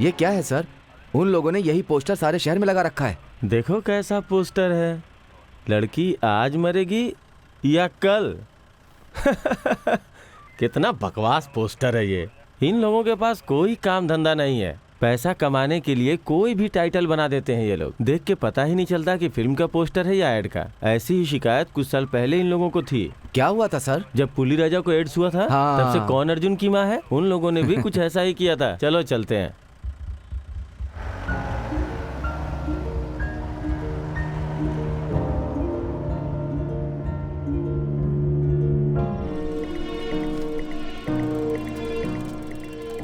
ये क्या है सर? उन लोगों ने यही पोस्टर सारे शहर में लगा रखा है। देखो कैसा पोस्टर है, लड़की आज मरेगी या कल। कितना बकवास पोस्टर है ये। इन लोगों के पास कोई काम धंधा नहीं है, पैसा कमाने के लिए कोई भी टाइटल बना देते हैं ये लोग। देख के पता ही नहीं चलता कि फिल्म का पोस्टर है या एड का। ऐसी ही शिकायत कुछ साल पहले इन लोगों को थी। क्या हुआ था सर? जब पुली राजा को एड्स हुआ था, हाँ। तब से कौन अर्जुन की माँ है, उन लोगों ने भी कुछ ऐसा ही किया था। चलो चलते हैं।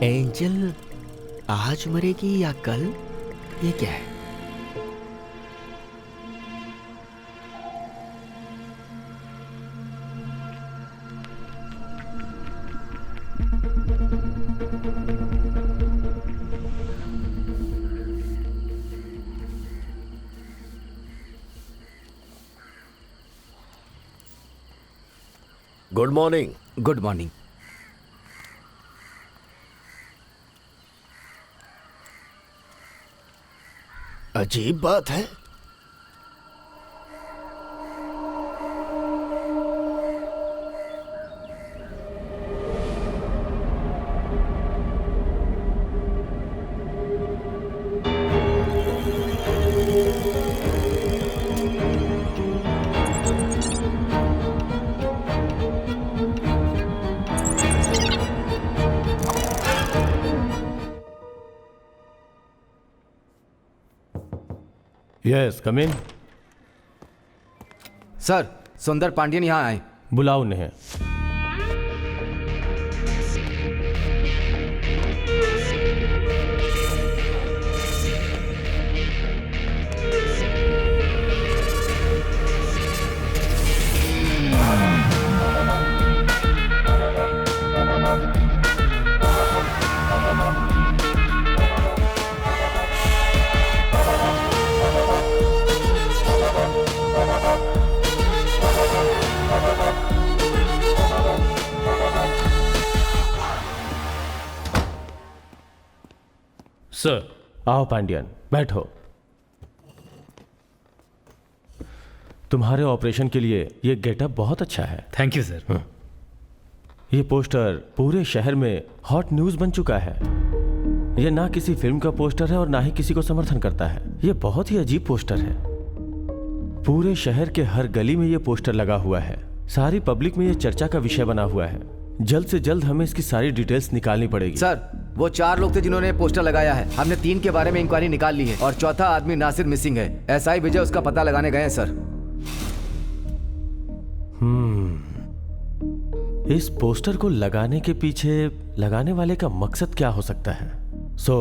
एंजल आज मरेगी या कल, ये क्या है? Good morning. Good morning. अजीब बात है, यस कम इन। सर, सुंदर पांडियन यहाँ आए। बुलाओ उन्हें। सर, आओ पांडियन, बैठो। तुम्हारे ऑपरेशन के लिए ये गेटअप बहुत अच्छा है। Thank you sir. ये पोस्टर पूरे शहर में हॉट न्यूज बन चुका है। ये ना किसी फिल्म का पोस्टर है और ना ही किसी को समर्थन करता है। ये बहुत ही अजीब पोस्टर है। पूरे शहर के हर गली में ये पोस्टर लगा हुआ है। सारी पब्लिक में ये चर्चा का विषय बना हुआ है। जल्द से जल्द हमें इसकी सारी डिटेल्स निकालनी पड़ेगी। सर, वो 4 लोग थे जिन्होंने पोस्टर लगाया है। हमने 3 के बारे में इंक्वायरी निकाल ली है और चौथा आदमी नासिर मिसिंग है। एसआई विजय उसका पता लगाने गए हैं सर। इस पोस्टर को लगाने के पीछे लगाने वाले का मकसद क्या हो सकता है? So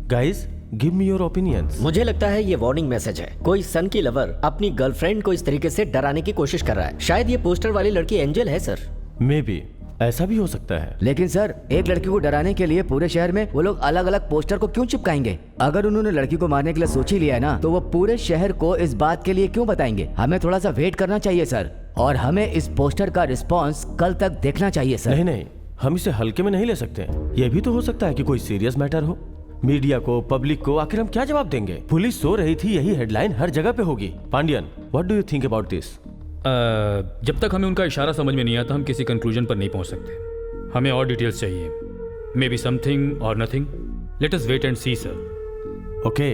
guys, give me your opinions. मुझे लगता है ये वार्निंग मैसेज है। कोई सन की लवर अपनी गर्लफ्रेंड को इस तरीके से डराने की कोशिश कर रहा है। शायद ये पोस्टर वाली लड़की एंजल है सर। मे बी, ऐसा भी हो सकता है। लेकिन सर, एक लड़की को डराने के लिए पूरे शहर में वो लोग अलग अलग पोस्टर को क्यों चिपकाएंगे? अगर उन्होंने लड़की को मारने के लिए सोच ही लिया है ना, तो वो पूरे शहर को इस बात के लिए क्यों बताएंगे? हमें थोड़ा सा वेट करना चाहिए सर, और हमें इस पोस्टर का रिस्पॉन्स कल तक देखना चाहिए सर। नहीं नहीं, हम इसे हल्के में नहीं ले सकते। ये भी तो हो सकता है कि कोई सीरियस मैटर हो। मीडिया को, पब्लिक को आखिर हम क्या जवाब देंगे? पुलिस सो रही थी, यही हेडलाइन हर जगह पे होगी। Pandian, what do you think about this? जब तक हमें उनका इशारा समझ में नहीं आता, हम किसी कंक्लूजन पर नहीं पहुंच सकते। हमें और डिटेल्स चाहिए। मे बी समथिंग और nothing. Let us wait and see sir. Okay,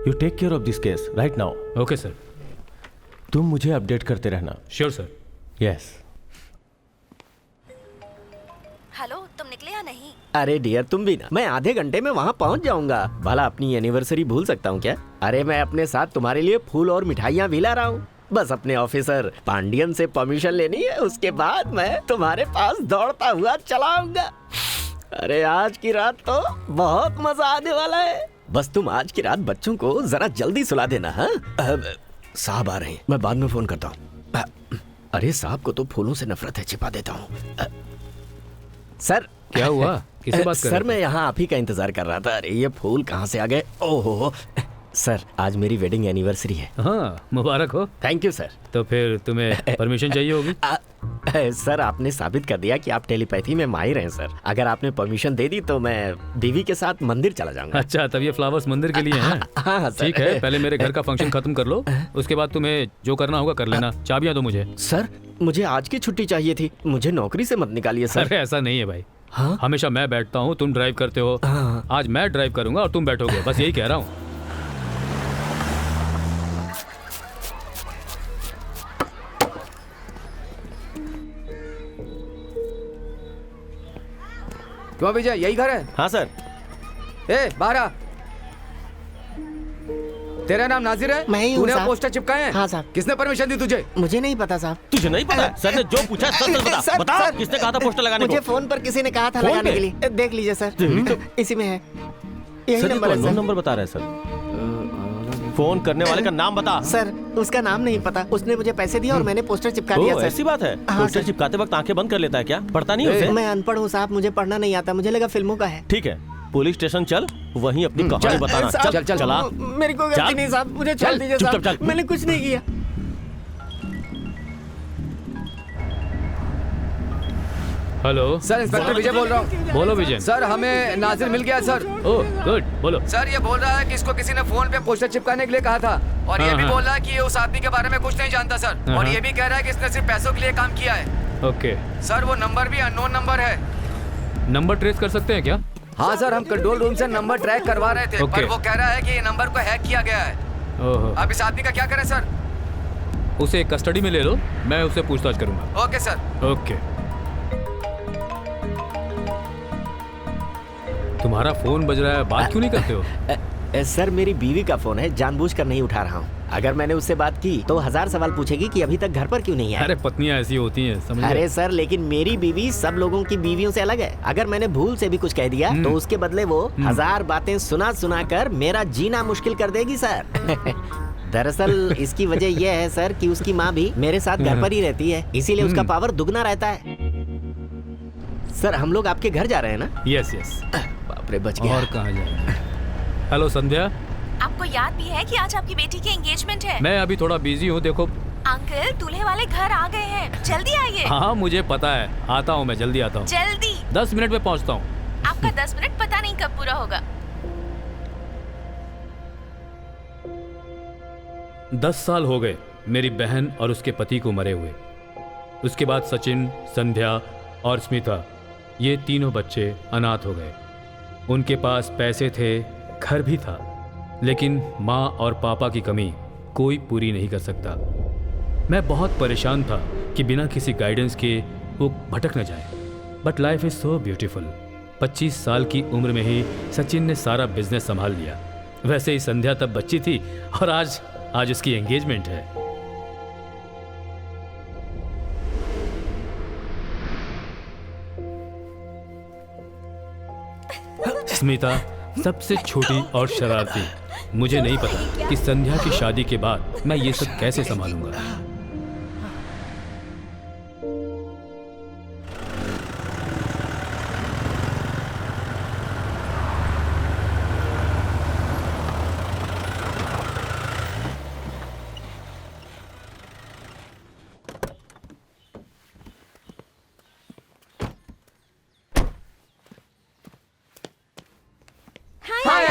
you take care of this case right now. Okay sir. तुम मुझे अपडेट करते रहना। Sure sir. यस। हेलो, तुम निकले या नहीं? अरे डियर, तुम भी ना। मैं आधे घंटे में वहाँ पहुँच जाऊंगा। भला अपनी एनिवर्सरी भूल सकता हूँ क्या? अरे मैं अपने साथ तुम्हारे लिए फूल और मिठाइयाँ भी ला रहा हूँ। बस अपने ऑफिसर पांडियन से परमिशन लेनी है, उसके बाद मैं तुम्हारे पास दौड़ता हुआ चला आऊंगा। अरे आज की रात तो बहुत मजा आने वाला है। बस तुम आज की रात बच्चों को जरा जल्दी सुला देना। हाँ, साहब आ रहे हैं, मैं बाद में फोन करता हूँ। अरे साहब को तो फूलों से नफरत है, छिपा देता हूँ। सर, क्या हुआ? किससे बात कर रहे सर, मैं यहाँ आप ही का इंतजार कर रहा था। अरे ये फूल कहाँ से आ गए? ओहो सर, आज मेरी वेडिंग एनिवर्सरी है। हाँ, मुबारक हो। Thank you sir. तो फिर तुम्हें परमिशन चाहिए होगी। सर आपने साबित कर दिया कि आप टेलीपैथी में माहिर हैं सर। अगर आपने परमिशन दे दी तो मैं बीवी के साथ मंदिर चला जाऊंगा। अच्छा, तब ये फ्लावर्स मंदिर के लिए हैं। हाँ सर। ठीक है, पहले मेरे घर का फंक्शन खत्म कर लो, उसके बाद तुम्हें जो करना होगा कर लेना। चाबियां दो मुझे। सर मुझे आज की छुट्टी चाहिए थी, मुझे नौकरी से मत निकालिए सर। अरे ऐसा नहीं है भाई। हाँ? हमेशा मैं बैठता हूँ, तुम ड्राइव करते हो। हाँ। आज मैं ड्राइव करूंगा और तुम बैठोगे, बस यही कह रहा हूँ। क्यों विजय, यही घर है? हाँ सर। ए बाहर आ। तेरा नाम नाजिर है? मैं ही हूँ तूने साहब। पोस्टर चिपकाए हैं? हाँ साहब। किसने परमिशन दी तुझे? मुझे नहीं पता साहब। तुझे नहीं पता? सर ने जो पूछा सच सच बता। सर, बता सर, किसने कहा था पोस्टर लगाने मुझे को? फोन पर किसी ने कहा था फोन लगाने पे? के लिए। देख लीजिए सर, इसी में है, यही सर नंबर है सर। नंबर बता रहे हैं सर। फोन करने वाले का नाम बता। सर उसका नाम नहीं पता, उसने मुझे पैसे दिए और मैंने पोस्टर चिपका दिया ओह, सर। ऐसी बात है। हाँ, पोस्टर सर। चिपकाते वक्त आंखें बंद कर लेता है क्या? पढ़ता नहीं उसे? मैं अनपढ़ हूँ साहब, मुझे पढ़ना नहीं आता, मुझे लगा फिल्मों का है। ठीक है, पुलिस स्टेशन चल, वहीं अपनी कहानी चल, बताना। साहब, चल, चल। चला। मेरी कोई गलती चल। नहीं साहब, मुझे छोड़ चल, दीजिए चुपचाप साहब, चल। मैंने कुछ नहीं किया। हेलो सर इंस्पेक्टर विजय बोल रहा हूँ। बोलो विजय। सर हमें नाजिर मिल गया सर। ओह गुड, बोलो। सर ये बोल रहा है कि इसको किसी ने फोन पे पोस्टर चिपकाने के लिए कहा था और ये हाँ, भी हाँ। बोल रहा है कि ये उस आदमी के बारे में कुछ नहीं जानता सर। हाँ, और हाँ। ये भी कह रहा है कि इसने सिर्फ पैसों के लिए काम किया है। ओके, सर वो नंबर भी अननोन नंबर है। नंबर ट्रेस कर सकते हैं क्या? हाँ सर, हम कंट्रोल रूम से नंबर ट्रैक करवा रहे थे, ओके। पर वो कह रहा है कि ये नंबर को हैक किया गया है। ओहो, अब इस आदमी का क्या करें सर? उसे कस्टडी में ले लो, मैं उससे पूछताछ करूंगा। Okay sir. ओके। तुम्हारा फोन बज रहा है, बात क्यों नहीं करते हो? सर मेरी बीवी का फोन है, जानबूझकर नहीं उठा रहा हूँ। अगर मैंने उससे बात की तो 1000 सवाल पूछेगी कि अभी तक घर पर क्यों नहीं है। अरे पत्नियां ऐसी होती हैं, समझ गए? अरे सर लेकिन मेरी बीवी सब लोगों की बीवियों से अलग है। अगर मैंने भूल से भी कुछ कह दिया तो उसके बदले वो 1000 बातें सुना सुना कर मेरा जीना मुश्किल कर देगी सर। दरअसल इसकी वजह यह है सर कि उसकी माँ भी मेरे साथ घर पर ही रहती है, इसीलिए उसका पावर दुगना रहता है। सर हम लोग आपके घर जा रहे हैं ना? Yes yes. बाप रे बच गया। और कहाँ जाए? हेलो संध्या, आपको याद भी है कि आज आपकी बेटी की एंगेजमेंट है? मैं अभी थोड़ा बिजी हूँ, देखो। अंकल दूल्हे वाले घर आ गए हैं, जल्दी आइए। हाँ मुझे पता है, आता हूँ मैं, जल्दी आता हूँ। जल्दी। 10 मिनट में पहुँचता हूँ। आपका 10 मिनट पता नहीं कब पूरा होगा। 10 साल हो गए मेरी बहन और उसके पति को मरे हुए। उसके बाद सचिन, संध्या और स्मिता, ये तीनों बच्चे अनाथ हो गए। उनके पास पैसे थे, घर भी था, लेकिन माँ और पापा की कमी कोई पूरी नहीं कर सकता। मैं बहुत परेशान था कि बिना किसी गाइडेंस के वो भटक न जाए। But life is so beautiful. 25 साल की उम्र में ही सचिन ने सारा बिजनेस संभाल लिया। वैसे ही संध्या तब बच्ची थी और आज उसकी एंगेजमेंट है। स्मिता सबसे छोटी और शरारती। मुझे नहीं पता कि संध्या की शादी के बाद मैं ये सब कैसे संभालूंगा।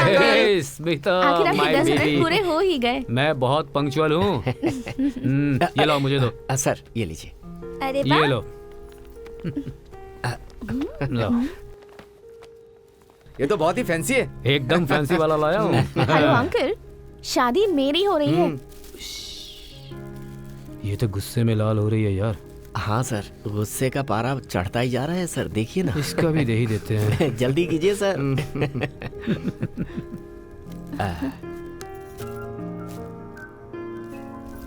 हे, स्मिता, आखिर आपके my 10 मिनट baby। पूरे हो ही गए। मैं बहुत पंक्चुअल हूँ। ये लो, मुझे दो। सर ये लीजिए। अरे ये वाह, लो। लो, ये तो बहुत ही फैंसी है। एकदम फैंसी वाला लाया हूँ। हेलो अंकल, शादी मेरी हो रही है। ये तो गुस्से में लाल हो रही है यार। हाँ सर, गुस्से का पारा चढ़ता ही जा रहा है सर, देखिए ना। इसका भी दे ही देते हैं। जल्दी कीजिए sir.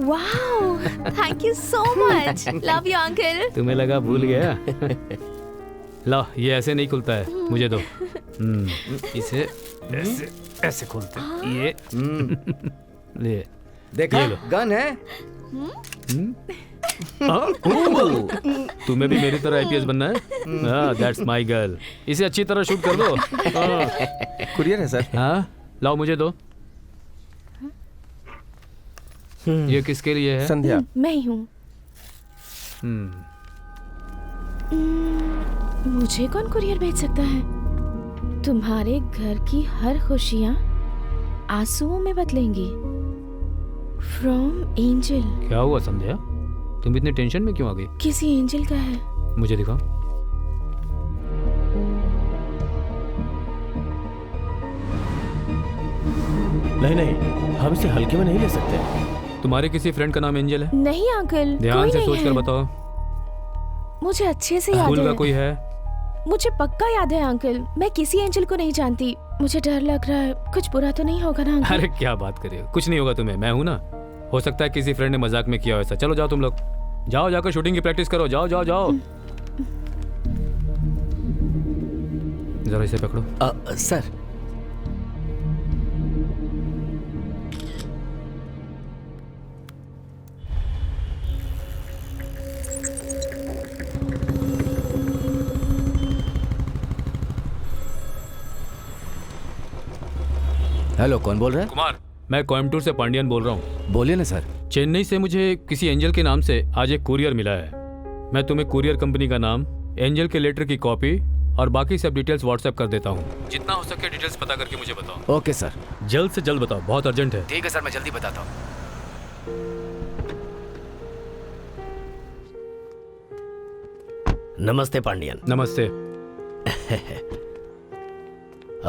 Wow, thank you so much. Love you uncle. तुम्हें लगा भूल गया? लो, ये ऐसे नहीं खुलता है, मुझे दो। इसे ऐसे ऐसे खोलते हैं। ये ले, देखा, ये लो। गन है। तुम्हें भी मेरी तरह आईपीएस बनना है? हाँ, दैट्स माय गर्ल। इसे अच्छी तरह शूट कर दो। कुरियर है सर। हाँ, लाओ मुझे दो। ये किसके लिए है? संध्या। मैं ही हूँ। मुझे कौन कुरियर भेज सकता है? तुम्हारे घर की हर खुशियाँ आंसुओं में बदलेंगी। From angel. क्या हुआ संध्या, तुम इतने टेंशन में क्यों आ गई? किसी एंजल का है। मुझे दिखाओ। नहीं नहीं, हम इसे हल्के में नहीं ले सकते। तुम्हारे किसी फ्रेंड का नाम एंजल है? नहीं अंकल, ध्यान कोई से नहीं सोच कर है। बताओ। मुझे अच्छे से याद स्कूल का है। कोई है? मुझे पक्का याद है अंकल, मैं किसी एंजल को नहीं जानती। मुझे डर लग रहा है, कुछ बुरा तो नहीं होगा ना अंकल? अरे क्या बात कर रही हो, कुछ नहीं होगा तुम्हें, मैं हूं ना। हो सकता है किसी फ्रेंड ने मजाक में किया हो ऐसा। चलो जाओ तुम लोग, जाओ जाकर शूटिंग की प्रैक्टिस करो। जाओ जाओ जाओ। जरा इसे पकड़ो। सर, हेलो, कौन बोल रहा है? कुमार, मैं कोयम्बटूर से पांडियन बोल रहा हूँ। बोलिए ना सर। चेन्नई से मुझे किसी एंजल के नाम से आज एक कुरियर मिला है। मैं तुम्हें कुरियर कंपनी का नाम, एंजल के लेटर की कॉपी और बाकी सब डिटेल्स व्हाट्सएप कर देता हूँ। जितना हो सके डिटेल्स पता करके मुझे बताओ। Okay sir. जल्द से जल्द बताओ, बहुत अर्जेंट है। ठीक है सर, मैं जल्दी बताता हूँ। नमस्ते पांडियन। नमस्ते।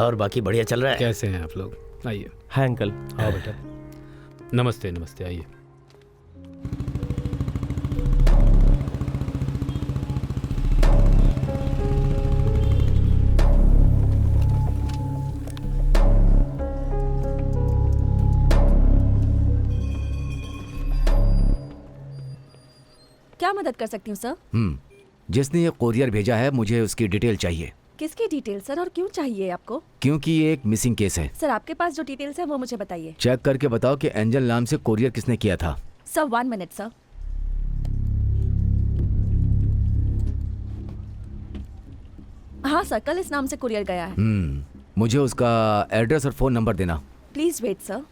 और बाकी बढ़िया चल रहा है? कैसे हैं आप लोग? आइए। हाँ अंकल। आओ बेटा। नमस्ते नमस्ते, आइए। क्या मदद कर सकती हूँ सर? जिसने ये कोरियर भेजा है, मुझे उसकी डिटेल चाहिए। किसकी डिटेल सर, और क्यों चाहिए आपको? क्योंकि ये एक मिसिंग केस है। सर आपके पास जो डिटेल्स है वो मुझे बताइए। चेक करके बताओ कि एंजल नाम से कोरियर किसने किया था। Sir 1 minute sir. हाँ सर, कल इस नाम से कुरियर गया है। मुझे उसका एड्रेस और फोन नंबर देना। Please wait sir.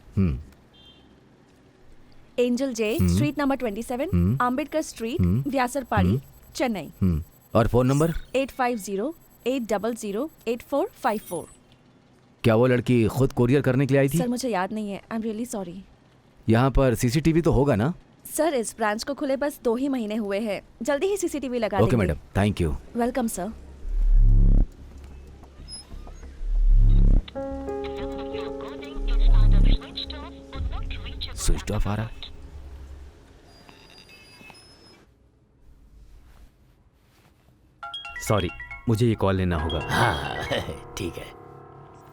Angel J, street number 27, Ambedkar street, Vyasarpadi, Chennai. और फोन नंबर? 8508008454। क्या वो लड़की खुद कोरियर करने के लिए आई थी? सर मुझे याद नहीं है, आई एम रियली सॉरी। यहाँ पर सीसीटीवी तो होगा ना? सर इस ब्रांच को खुले बस 2 ही महीने हुए हैं, जल्दी ही सीसीटीवी लगा ओके देंगे। Madam, thank you. Welcome sir. Switch off आ रहा है। सॉरी, मुझे ये कॉल लेना होगा। हाँ ठीक है।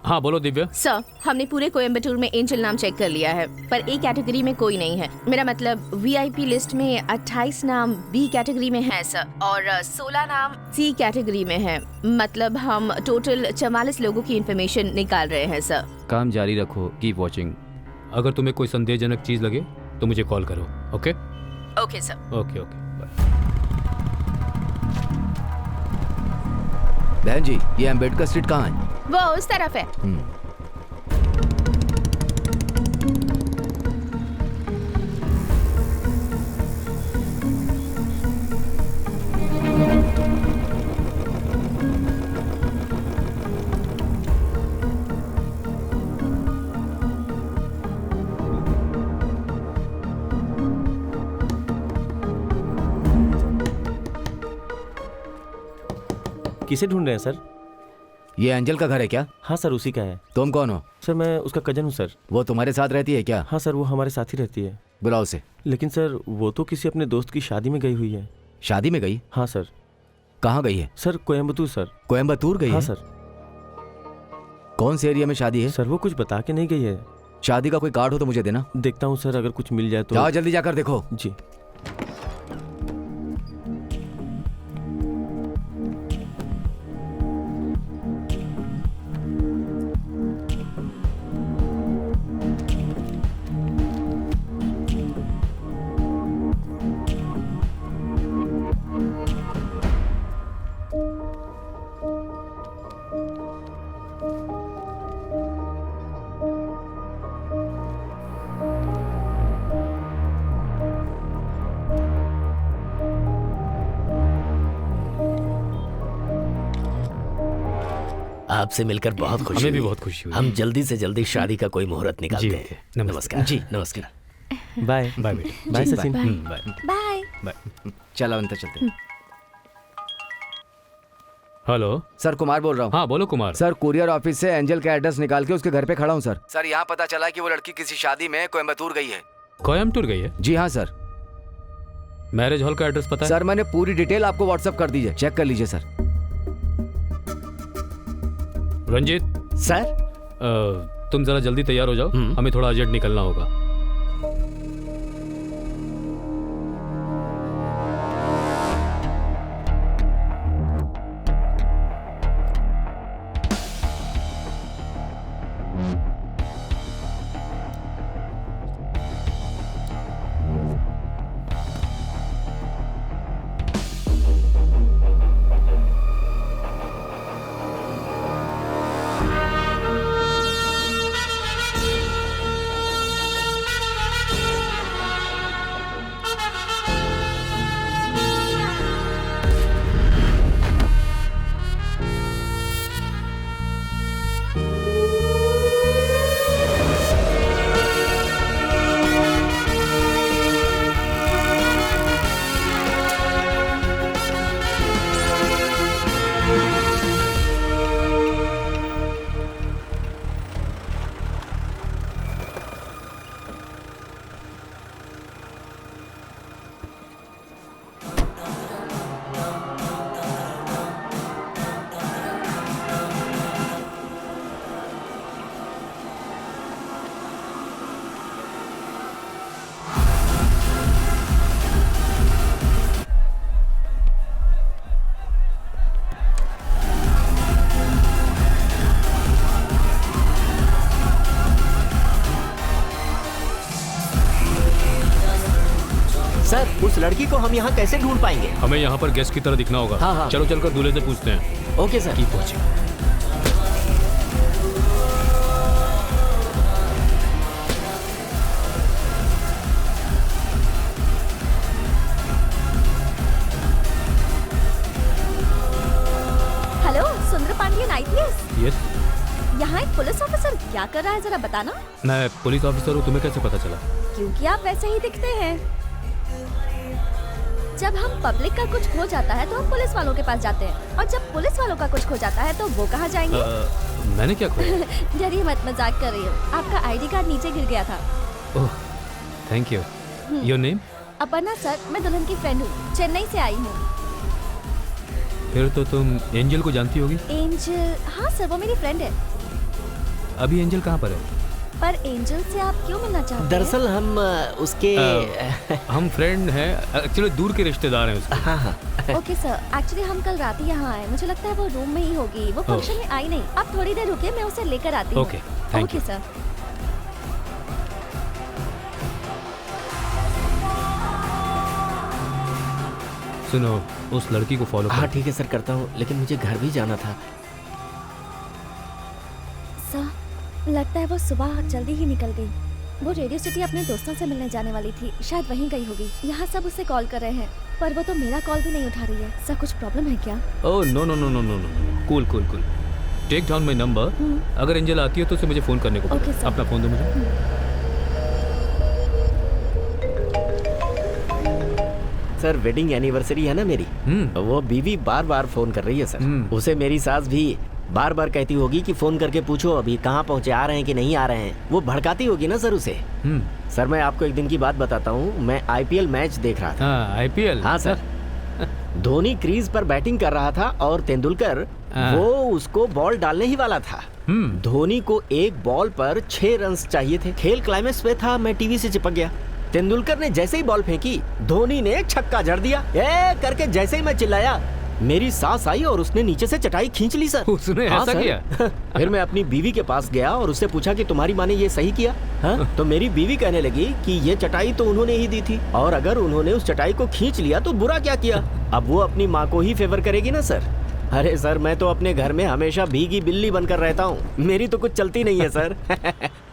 हाँ बोलो दिव्या। सर, हमने पूरे कोयम्बटूर में एंजल नाम चेक कर लिया है, पर ए कैटेगरी में कोई नहीं है। मेरा मतलब वीआईपी लिस्ट में 28 नाम बी कैटेगरी में है सर, और 16 नाम सी कैटेगरी में है। मतलब हम टोटल 44 लोगों की इंफॉर्मेशन निकाल रहे हैं सर। काम जारी रखो, कीप वॉचिंग। अगर तुम्हें कोई संदेहजनक चीज लगे तो मुझे कॉल करो। Okay okay sir. Okay okay, bye. बहन जी, ये अम्बेडकर स्ट्रीट कहाँ है? वो उस तरफ है। किसे ढूंढ रहे हैं सर? ये एंजल का घर है क्या? हाँ सर, उसी का है। तुम कौन हो? सर मैं उसका कजन हूँ सर। वो तुम्हारे साथ रहती है क्या? हाँ सर, वो हमारे साथ ही रहती है। बुलाओ उसे। लेकिन सर वो तो किसी अपने दोस्त की शादी में गई हुई है। शादी में गई? हाँ सर। कहाँ गई है? Sir Coimbatore sir. कोयम्बतूर गई हाँ है? सर। कौन से एरिया में शादी है? सर वो कुछ बता के नहीं गई है। शादी का कोई कार्ड हो तो मुझे देना। देखता हूँ सर, अगर कुछ मिल जाए तो। जाओ जल्दी जाकर देखो। जी। आपसे मिलकर बहुत खुशी हमें भी हुई। बहुत खुशी हुई। हम जल्दी से जल्दी शादी का कोई मुहूर्त निकालते जी, हैं। नमस्कार। नमस्कार जी, नमस्कार। बाय बाय बेटे। Bye Sachin. Bye bye. Bye. चलो अंतर चलते हैं। हेलो सर कुमार बोल रहा हूँ। हाँ बोलो कुमार। सर कुरियर ऑफिस से एंजल का एड्रेस निकाल के उसके घर पे खड़ा हूँ सर। सर यहाँ पता चला कि वो लड़की किसी शादी में कोयम्बतूर गई है। कोयम्बटूर गई है? जी हाँ सर। मैरिज हॉल का एड्रेस पता है? सर मैंने पूरी डिटेल आपको व्हाट्सएप कर दीजिए, चेक कर लीजिए सर। रंजीत सर तुम जरा जल्दी तैयार हो जाओ, हमें थोड़ा अर्जेंट निकलना होगा। सर उस लड़की को हम यहाँ कैसे ढूंढ पाएंगे? हमें यहाँ पर गेस्ट की तरह दिखना होगा। हाँ, हाँ। चलो चलकर दूल्हे से पूछते हैं। Okay sir. की पहुंचे। हेलो सुंदर पांडियन IPS। यस, यहाँ एक पुलिस ऑफिसर क्या कर रहा है जरा बताना। मैं पुलिस ऑफिसर हूँ, तुम्हें कैसे पता चला? क्योंकि आप वैसे ही दिखते हैं। जब हम पब्लिक का कुछ खो जाता है तो हम पुलिस वालों के पास जाते हैं, और जब पुलिस वालों का कुछ खो जाता है तो वो कहाँ जाएंगे? मैंने क्या खोया? डरिए मत, मजाक कर रही हूँ। आपका ID कार्ड नीचे गिर गया था। Oh thank you. Your name? Aparna sir, मैं दुल्हन की फ्रेंड हूँ, चेन्नई से आई हूँ। फिर तो तुम एंजल को जानती होगी। एंजल? हाँ सर, वो मेरी फ्रेंड है। अभी एंजल कहाँ पर है? पर एंजल से आप क्यों मिलना चाहते हैं? दरअसल हम उसके हम फ्रेंड हैं, एक्चुअली दूर के रिश्तेदार हैं उसके। हाँ हाँ। ओके सर, एक्चुअली हम कल रात ही यहाँ आए। मुझे लगता है वो रूम में ही होगी। वो फंक्शन में आई नहीं। आप थोड़ी देर रुकिए, मैं उसे लेकर आती हूँ। Okay, thank okay you. Sir. सुनो, उस लड़की को फॉलो हाँ करो। ठीक है सर, करता हूँ, लेकिन मुझे घर भी जाना था। सर लगता है वो सुबह जल्दी ही निकल गई। वो रेडियो सिटी अपने दोस्तों से मिलने जाने वाली थी, शायद वहीं गई होगी। यहाँ सब उसे कॉल कर रहे हैं, पर वो तो मेरा कॉल भी नहीं उठा रही है। सर कुछ प्रॉब्लम है क्या? Oh no no no no no no, cool cool cool. Take down my number. अगर एंजल आती है तो उसे मुझे फोन करने को बोलो। Okay, sir. अपना फोन दो मुझे। सर वेडिंग एनिवर्सरी है ना मेरी, वो बीवी बार बार फोन कर रही है सर। उसे मेरी सास भी बार बार कहती होगी कि फोन करके पूछो अभी कहाँ पहुँचे, आ रहे हैं कि नहीं आ रहे हैं। वो भड़काती होगी ना सर उसे। सर मैं आपको एक दिन की बात बताता हूँ, मैं IPL मैच देख रहा था। हाँ IPL? हाँ सर। धोनी क्रीज पर बैटिंग कर रहा था और तेंदुलकर वो उसको बॉल डालने ही वाला था। धोनी को एक बॉल पर 6 रन चाहिए थे। खेल क्लाइमेक्स पे था, मैं टीवी से चिपक गया। तेंदुलकर ने जैसे ही बॉल फेंकी, धोनी ने छक्का जड़ दिया। करके जैसे ही मैं चिल्लाया, मेरी सास आई और उसने नीचे से चटाई खींच ली सर। उसने हाँ, ऐसा सर। किया? फिर मैं अपनी बीवी के पास गया और उससे पूछा कि तुम्हारी माँ ने ये सही किया? हाँ? तो मेरी बीवी कहने लगी कि ये चटाई तो उन्होंने ही दी थी, और अगर उन्होंने उस चटाई को खींच लिया तो बुरा क्या किया? अब वो अपनी माँ को ही फेवर करेगी ना सर। अरे सर मैं तो अपने घर में हमेशा भीगी बिल्ली बनकर रहता हूँ, मेरी तो कुछ चलती नहीं है सर।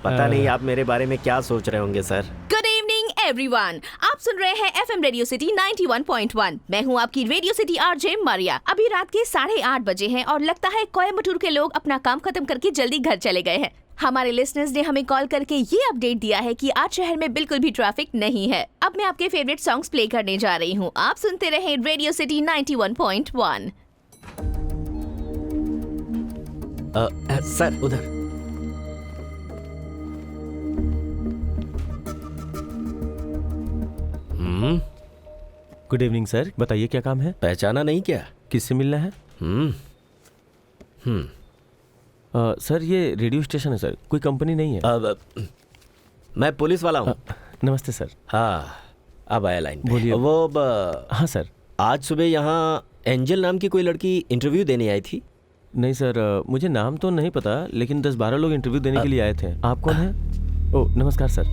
पता नहीं आप मेरे बारे में क्या सोच रहे होंगे सर। Good evening everyone. आप सुन रहे हैं FM रेडियो सिटी 91.1। मैं हूं आपकी रेडियो सिटी आरजे मारिया। अभी रात के 8:30 बजे हैं और लगता है कोयम्बटूर के लोग अपना काम खत्म करके जल्दी घर चले गए हैं। हमारे लिसनर्स ने हमें कॉल करके ये अपडेट दिया है कि आज शहर में बिल्कुल भी ट्रैफिक नहीं है। अब मैं आपके फेवरेट सॉन्ग्स प्ले करने जा रही हूँ। आप सुनते रहे रेडियो सिटी 91.1। सर उधर। गुड इवनिंग सर, बताइए क्या काम है? पहचाना नहीं क्या? किससे मिलना है? सर ये रेडियो स्टेशन है सर, कोई कंपनी नहीं है। मैं पुलिस वाला हूँ। नमस्ते सर। हाँ, अब आया लाइन पे। बोलिए। वो हाँ सर। आज सुबह यहाँ एंजल नाम की कोई लड़की इंटरव्यू देने आई थी। नहीं सर, मुझे नाम तो नहीं पता, लेकिन 10-12 लोग इंटरव्यू देने के लिए आए थे। आप कौन हैं? ओह नमस्कार सर।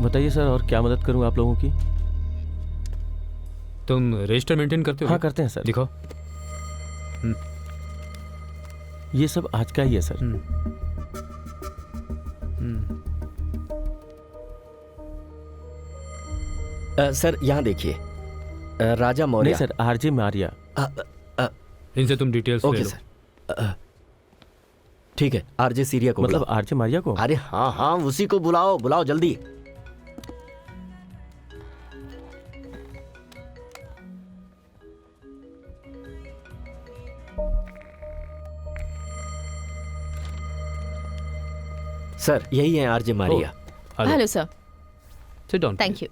बताइए सर, और क्या मदद करूँ आप लोगों की? तुम रजिस्टर मेंटेन करते हो? हाँ करते हैं सर। दिखाओ। ये सब आज का ही है सर। सर यहाँ देखिए, राजा नहीं मौर्य। Sir, RJ Maria. इनसे तुम डिटेल्स ले ओके लो। सर। ठीक है, आरजे सीरिया को मतलब बुलाओ। आरजे मारिया को? अरे हाँ हाँ, उसी को बुलाओ, बुलाओ जल्दी। सर यही है RJ Maria. Hello sir. Seat down. Thank you.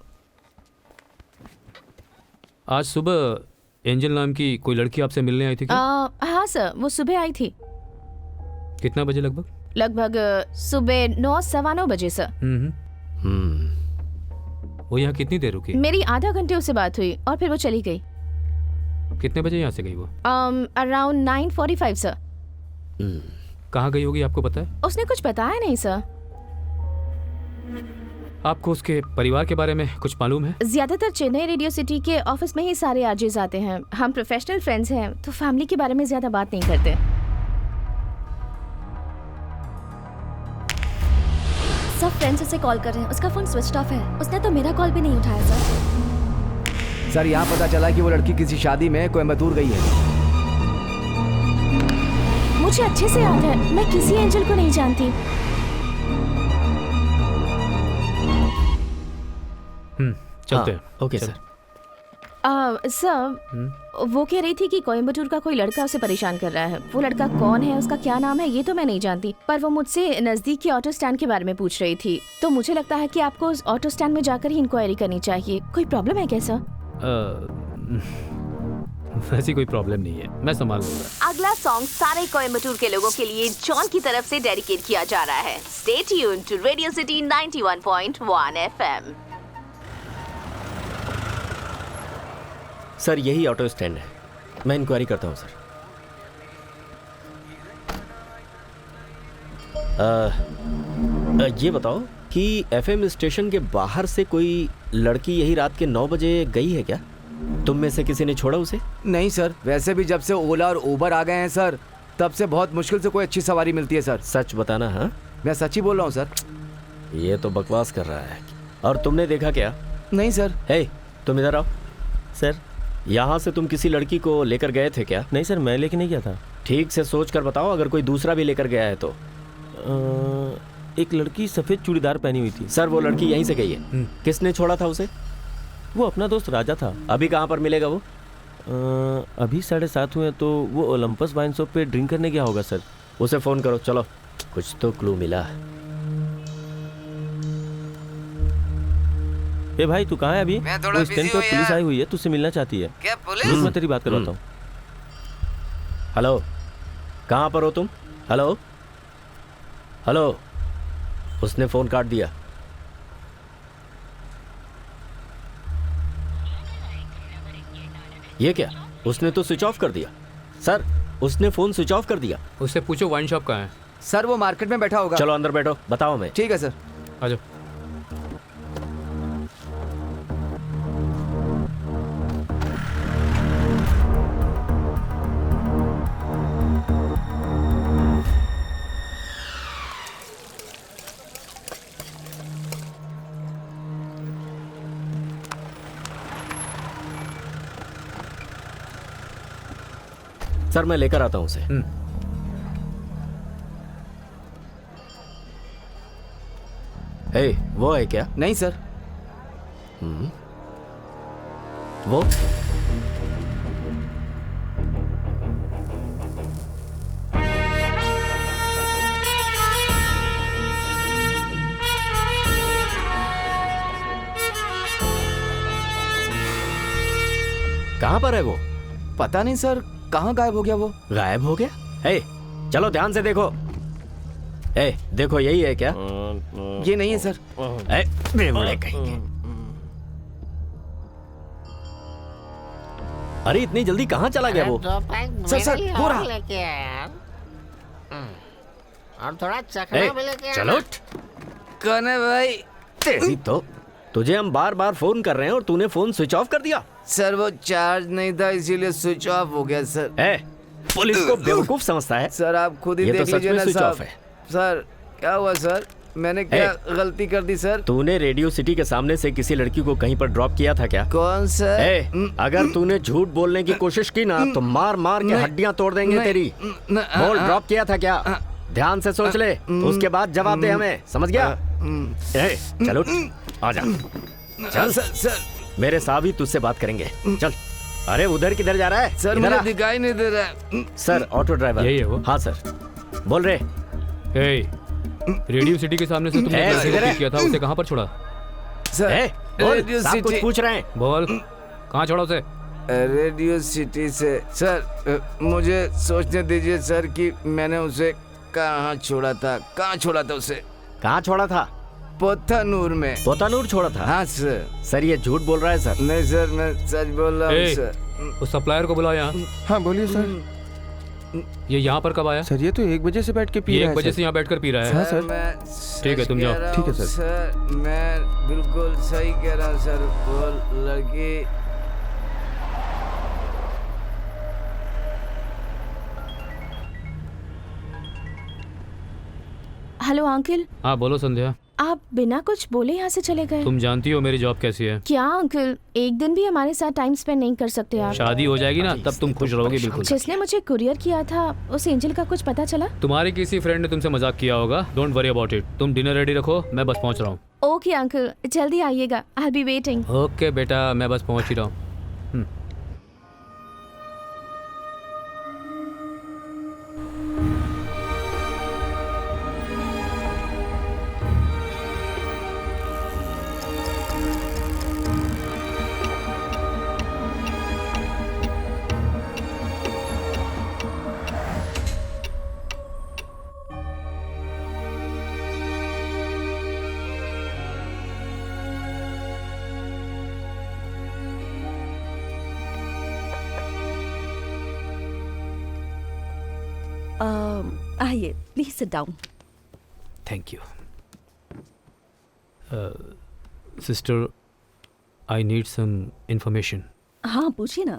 आज सुबह एंजल नाम की कोई लड़की आपसे मिलने आई थी क्या? हाँ सर, वो सुबह आई थी। कितना बजे लगभग? लगभग सुबह 9-9:15 बजे सर। वो यहाँ कितनी देर रुकी? मेरी आधा घंटे उससे बात हुई और फिर वो चली गई। कितने बजे यहाँ से गई वो? Around 9:45 sir. कहाँ गई होगी आपको पता है? उसने कुछ बताया नहीं सर। आपको उसके परिवार के बारे में कुछ मालूम है? ज्यादातर चेन्नई रेडियो सिटी के ऑफिस में ही सारे आरजेस आते हैं। हम प्रोफेशनल फ्रेंड्स हैं तो फैमिली के बारे में ज्यादा बात नहीं करते। सब फ्रेंड्स उसे कॉल कर रहे हैं, उसका फोन स्विच ऑफ है। उसने तो मेरा कॉल भी नहीं उठाया सर। सर यहाँ पता चला कि वो लड़की किसी शादी में कोयम्बतूर गई है। मुझे अच्छे से याद है, मैं किसी एंजल को नहीं जानती। चलते हैं। ओके चलो। सर। सर वो कह रही थी कि कोयम्बटूर का कोई लड़का उसे परेशान कर रहा है। वो लड़का कौन है, उसका क्या नाम है, ये तो मैं नहीं जानती, पर वो मुझसे नजदीक के ऑटो स्टैंड के बारे में पूछ रही थी। तो मुझे लगता है कि आपको उस ऑटो स्टैंड में जाकर ही इंक्वायरी करनी चाहिए। कोई प्रॉब्लम है क्या सर? ऐसी कोई प्रॉब्लम नहीं है, मैं संभाल लूंगा। अगला सॉन्ग सारे कोयम्बटूर के लोगों के लिए जॉन की तरफ से डेडिकेट किया जा रहा है। Stay tuned to radio city 91.1 FM। Sir यही ऑटो स्टैंड है, मैं इंक्वायरी करता हूँ सर। ये बताओ कि एफएम स्टेशन के बाहर से कोई लड़की यही रात के 9 बजे गई है क्या? तुम में से किसी ने छोड़ा उसे? नहीं सर, वैसे भी जब से ओला और उबर आ गए हैं सर, तब से बहुत मुश्किल से कोई अच्छी सवारी मिलती है सर। सच बताना। हाँ, मैं सच ही बोल रहा हूँ सर। ये तो बकवास कर रहा है। और तुमने देखा क्या? नहीं सर। हे, तुम इधर आओ। सर यहाँ से तुम किसी लड़की को लेकर गए थे क्या? नहीं सर, मैं लेके नहीं गया था। ठीक से सोच कर बताओ, अगर कोई दूसरा भी लेकर गया है तो। एक लड़की सफ़ेद चूड़ीदार पहनी हुई थी। सर वो लड़की यहीं से गई है। किसने छोड़ा था उसे? वो अपना दोस्त राजा था। अभी कहाँ पर मिलेगा वो? अभी 7:30 हुए तो वो ओलंपस वाइन शॉप पे ड्रिंक करने गया होगा सर। उसे फोन करो, चलो कुछ तो क्लू मिला। ए भाई तू कहाँ है अभी? मैं थोड़ा वो स्टैंड busy पे हूँ पुलिस यार। आई हुई है, तुझसे मिलना चाहती है। क्या पुलिस? रुक, मैं तेरी बात करवाता हूँ। हेलो, कहाँ पर हो तुम? Hello hello. उसने फोन काट दिया। ये क्या? उसने तो स्विच ऑफ कर दिया। सर उसने फोन स्विच ऑफ कर दिया। उससे पूछो वाइन शॉप कहाँ है। सर वो मार्केट में बैठा होगा। चलो अंदर बैठो, बताओ मैं। ठीक है सर। आ जाओ। सर मैं लेकर आता हूँ उसे। हे, वो है क्या? नहीं सर। वो कहाँ पर है वो? पता नहीं सर, कहाँ गायब हो गया वो। गायब हो गया? हे, चलो ध्यान से देखो। ए, देखो यही है क्या? ये नहीं है सर। ए, बेवड़े कहेंगे। अरे इतनी जल्दी कहाँ चला गया वो? सर सर हो रहा। लेके आया। और थोड़ा ए, चखना भी लेके चलो आना। उठ। कौन है भाई? तेरी तो तुझे हम बार बार फोन कर रहे हैं और तूने फोन स्विच ऑफ कर दिया। सर वो चार्ज नहीं था इसीलिए स्विच ऑफ हो गया सर। ए, पुलिस को बेवकूफ समझता है। सर आप खुद ही ये तो देख सच लीजिए में ना स्विच साहब। ऑफ है। सर क्या हुआ सर? मैंने क्या गलती कर दी सर? तूने रेडियो सिटी के सामने से किसी लड़की को कहीं पर ड्रॉप किया था क्या? कौन सर? ए, अगर तूने झूठ बोलने की कोशिश की ना तो मार मार के नहीं, हड्डियां तोड़ देंगे नहीं, तेरी। बोल ड्रॉप किया था क्या? ध्यान से सोच ले, उसके बाद जवाब दे हमें, समझ गया? ए, चलो आजा। चल सर मेरे साहब ही तुझसे बात करेंगे, चल। अरे उधर किधर जा रहा है? सर इधर मुझे आ। दिखाई नहीं दे रहा है। सर ऑटो ड्राइवर यही है वो? हाँ सर बोल रहे। हे, रेडियो सिटी के सामने से तुमने ए, लड़के को इधर है। पिक किया था, उसे कहाँ पर छोड़ा? सर ए, बोल, रेडियो साहब कुछ सिटी। पूछ रहे हैं। बोल, कहाँ छोड़ा उसे? रेडियो सिटी से सर मुझे सोचने दीजिए सर कि मैंने उसे कहाँ छोड़ा था। कहाँ छोड़ा था उसे? कहाँ छोड़ा था? पोथानूर में। पोतानूर छोड़ा था? हाँ सर। सर ये झूठ बोल रहा है सर। नहीं सर मैं सच बोल रहा हूँ ए, सर। उस सप्लायर को बुलाओ यहाँ। हाँ बोलिए सर। ये यहाँ पर कब आया? सर ये तो 1 बजे से बैठ के पी ये रहा 1 है बजे सर। से यहाँ बैठकर पी रहा है। हाँ, सर। मैं ठीक है, सच तुम कह जाओ। रहा ठीक है, हूँ, सर। सर मैं बिल्कुल सही कह रहा हूँ सर। वो लड़की हेलो अंकल, हाँ बोलो संध्या। आप बिना कुछ बोले यहाँ से चले गए। तुम जानती हो मेरी जॉब कैसी है। क्या अंकल, एक दिन भी हमारे साथ टाइम स्पेंड नहीं कर सकते आप? शादी हो जाएगी ना तब तुम खुश रहोगी बिल्कुल। जिसने मुझे कुरियर किया था उस एंजल का कुछ पता चला? तुम्हारे किसी फ्रेंड ने तुमसे मजाक किया होगा। Don't worry about it. तुम डिनर रेडी रखो, मैं बस पहुंच रहा हूँ। ओके अंकल, जल्दी आइएगा, I will be waiting. Okay बेटा, मैं बस पहुंच ही रहा हूँ। आइए, please sit down. Thank you. Sister, I need some information. हाँ पूछिए ना।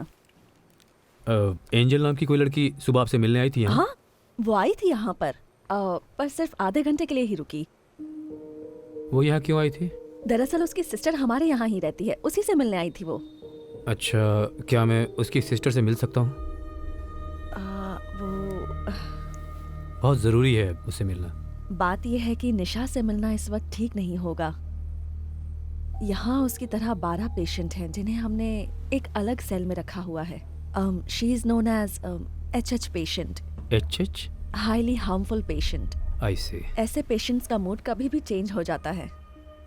एंजल नाम की कोई लड़की सुबह आपसे मिलने आई थी यहाँ? हाँ वो आई थी यहाँ पर सिर्फ आधे घंटे के लिए ही रुकी। वो यहाँ क्यों आई थी? दरअसल उसकी सिस्टर हमारे यहाँ ही रहती है, उसी से मिलने आई थी वो। अच्छा, क्या मैं उसकी सिस्टर से मिल सकता हूँ? वो बहुत ज़रूरी है उससे मिलना। बात यह है कि निशा से मिलना इस वक्त ठीक नहीं होगा। यहाँ उसकी तरह 12 पेशेंट हैं जिन्हें हमने एक अलग सेल में रखा हुआ है। She is known as HH patient. HH? Highly harmful patient. I see. ऐसे पेशेंट्स का मूड कभी भी चेंज हो जाता है।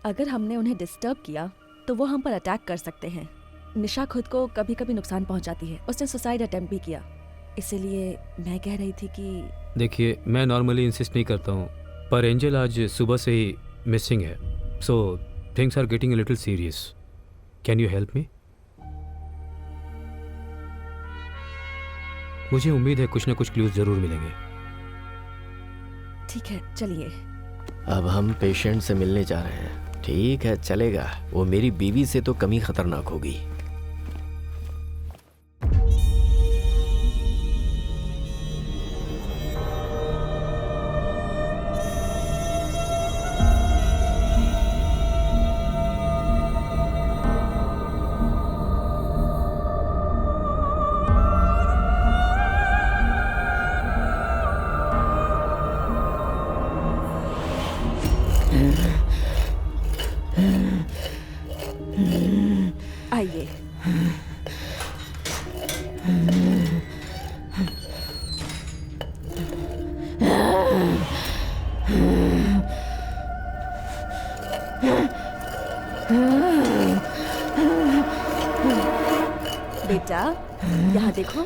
अगर हमने उन्हें डिस्टर्ब किया तो वो हम पर अटैक कर सकते हैं। निशा खुद को कभी कभी नुकसान पहुंचाती है, उसने सुसाइड अटेम्प्ट भी किया। इसीलिए मैं कह रही थी कि देखिए, मैं नॉर्मली इंसिस्ट नहीं करता हूँ, पर एंजल आज सुबह से ही मिसिंग है, so things are getting a little serious. Can you help me? मुझे उम्मीद है कुछ ना कुछ क्लूज जरूर मिलेंगे। ठीक है चलिए। अब हम पेशेंट से मिलने जा रहे हैं। ठीक है चलेगा, वो मेरी बीवी से तो कम ही खतरनाक होगी। आइए। बेटा, यहाँ देखो,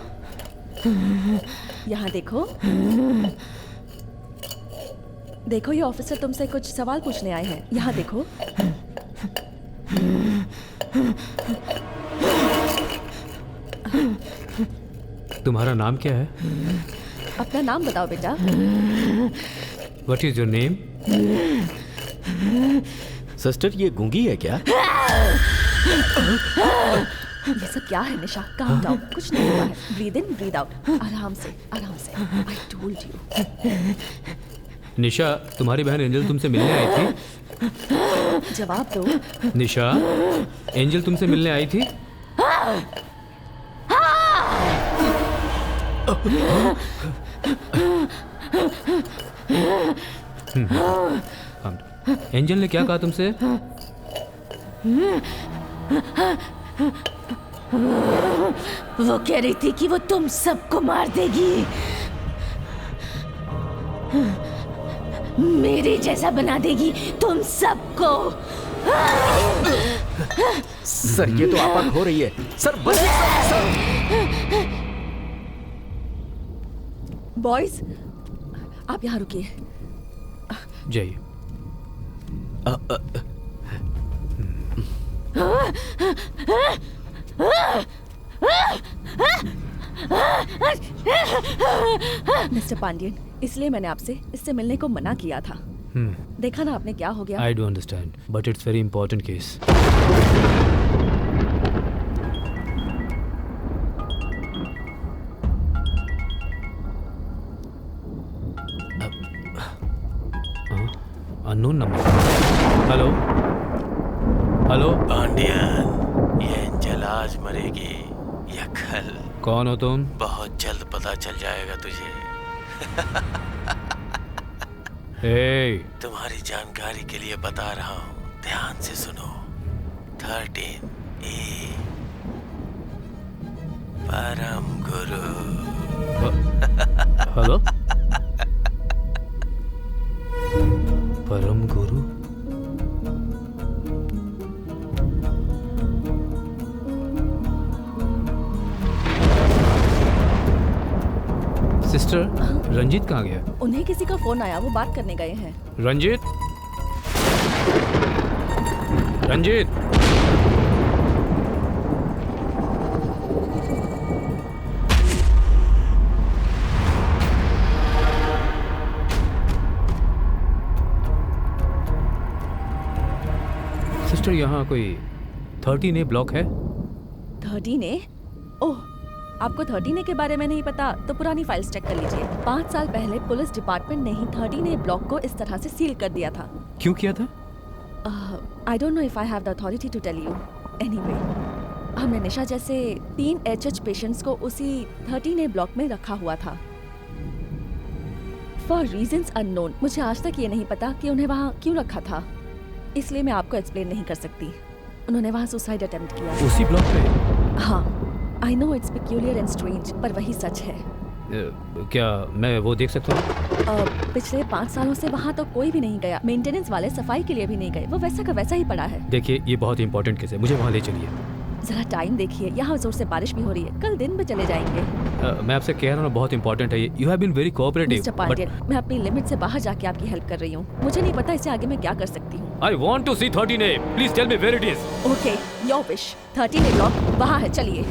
यहाँ देखो। देखो, ये ऑफिसर तुमसे कुछ सवाल पूछने आए हैं। यहाँ देखो। तुम्हारा नाम क्या है? अपना नाम बताओ बेटा। What is your name? Sister, ये गूंगी है क्या? ये सब क्या है निशा? काम डाउन, कुछ नहीं हुआ है। ब्रीद इन, ब्रीद आउट, आराम से, आराम से। I told you. निशा, तुम्हारी बहन एंजल तुमसे मिलने आई थी? जवाब दो। निशा, एंजल तुमसे मिलने आई थी? एंजल ने क्या कहा तुमसे? वो कह रही थी कि वो तुम सबको मार देगी, मेरे जैसा बना देगी तुम सबको। सर, ये तो आपात हो रही है। सर बचिए, सर। बॉयज, आप यहाँ रुकिए। जाइए। मिस्टर पांडियन, इसलिए मैंने आपसे इससे मिलने को मना किया था। देखा ना आपने क्या हो गया। I do understand, but it's very important case. Unknown number. Hello hello. Pandian, ये एंजल आज मरेगी या कल? कौन हो तुम? बहुत जल्द पता चल जाएगा तुझे। हे, तुम्हारी जानकारी के लिए बता रहा हूँ, ध्यान से सुनो। 13A, परम गुरु। हेलो, परम गुरु? सिस्टर, रंजीत कहाँ गया? उन्हें किसी का फोन आया, वो बात करने गए हैं। रंजीत, रंजीत। सिस्टर, यहाँ कोई 13A ब्लॉक है? 13A? ओह, आपको 13A के बारे में नहीं पता तो पुरानी फाइल्स चेक कर लीजिए। 5 साल पहले पुलिस डिपार्टमेंट ने ही 13A ब्लॉक को इस तरह से सील कर दिया था। क्यों किया था? I don't know if I have the authority to tell you. Anyway, हमने निशा जैसे 3 HH पेशेंट्स को उसी 13A ब्लॉक में रखा हुआ था फॉर रीजंस अननोन। मुझे आज तक ये नहीं पता कि उन्हें वहाँ क्यों रखा था, इसलिए मैं आपको एक्सप्लेन नहीं कर सकती। उन्होंने वहाँ सुसाइड अटेम्प्ट किया। उसी ब्लॉक पे? हाँ, I know it's peculiar and strange, पर वही सच है। क्या मैं वो देख सकता हूँ? पिछले 5 सालों से वहाँ तो कोई भी नहीं गया। मेंटेनेंस वाले सफाई के लिए भी नहीं गए। वो वैसा का वैसा ही पड़ा है। देखिए, ये बहुत इंपॉर्टेंट केस है, मुझे वहाँ ले चलिए। जरा टाइम देखिए, यहाँ जोर से बारिश भी हो रही है। कल दिन में चले जाएंगे। मैं आपसे कह रहा हूँ, बहुत इंपॉर्टेंट है ये। You have been very cooperative. Mister Pandian, मैं अपनी लिमिट से बाहर जाके आपकी हेल्प कर रही हूँ। मुझे नहीं पता इससे आगे मैं क्या कर सकती हूँ। I want to see 13A। Please tell me where it is. Okay, your wish. 13A block वहाँ है, चलिए।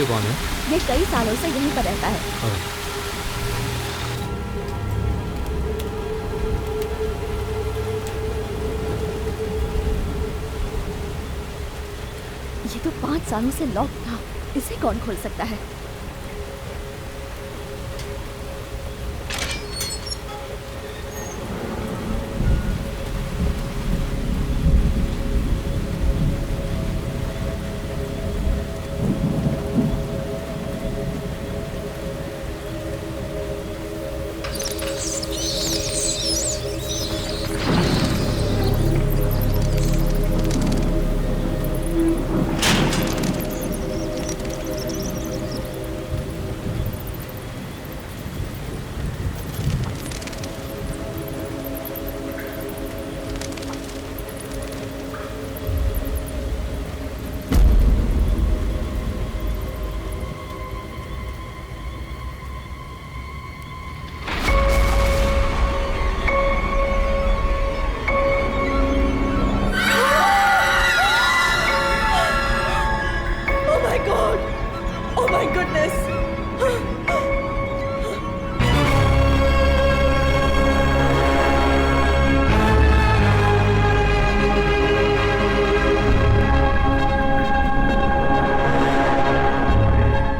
ये कौन है? ये कई सालों से यहीं पर रहता है। हाँ। ये तो 5 सालों से लॉक था, इसे कौन खोल सकता है?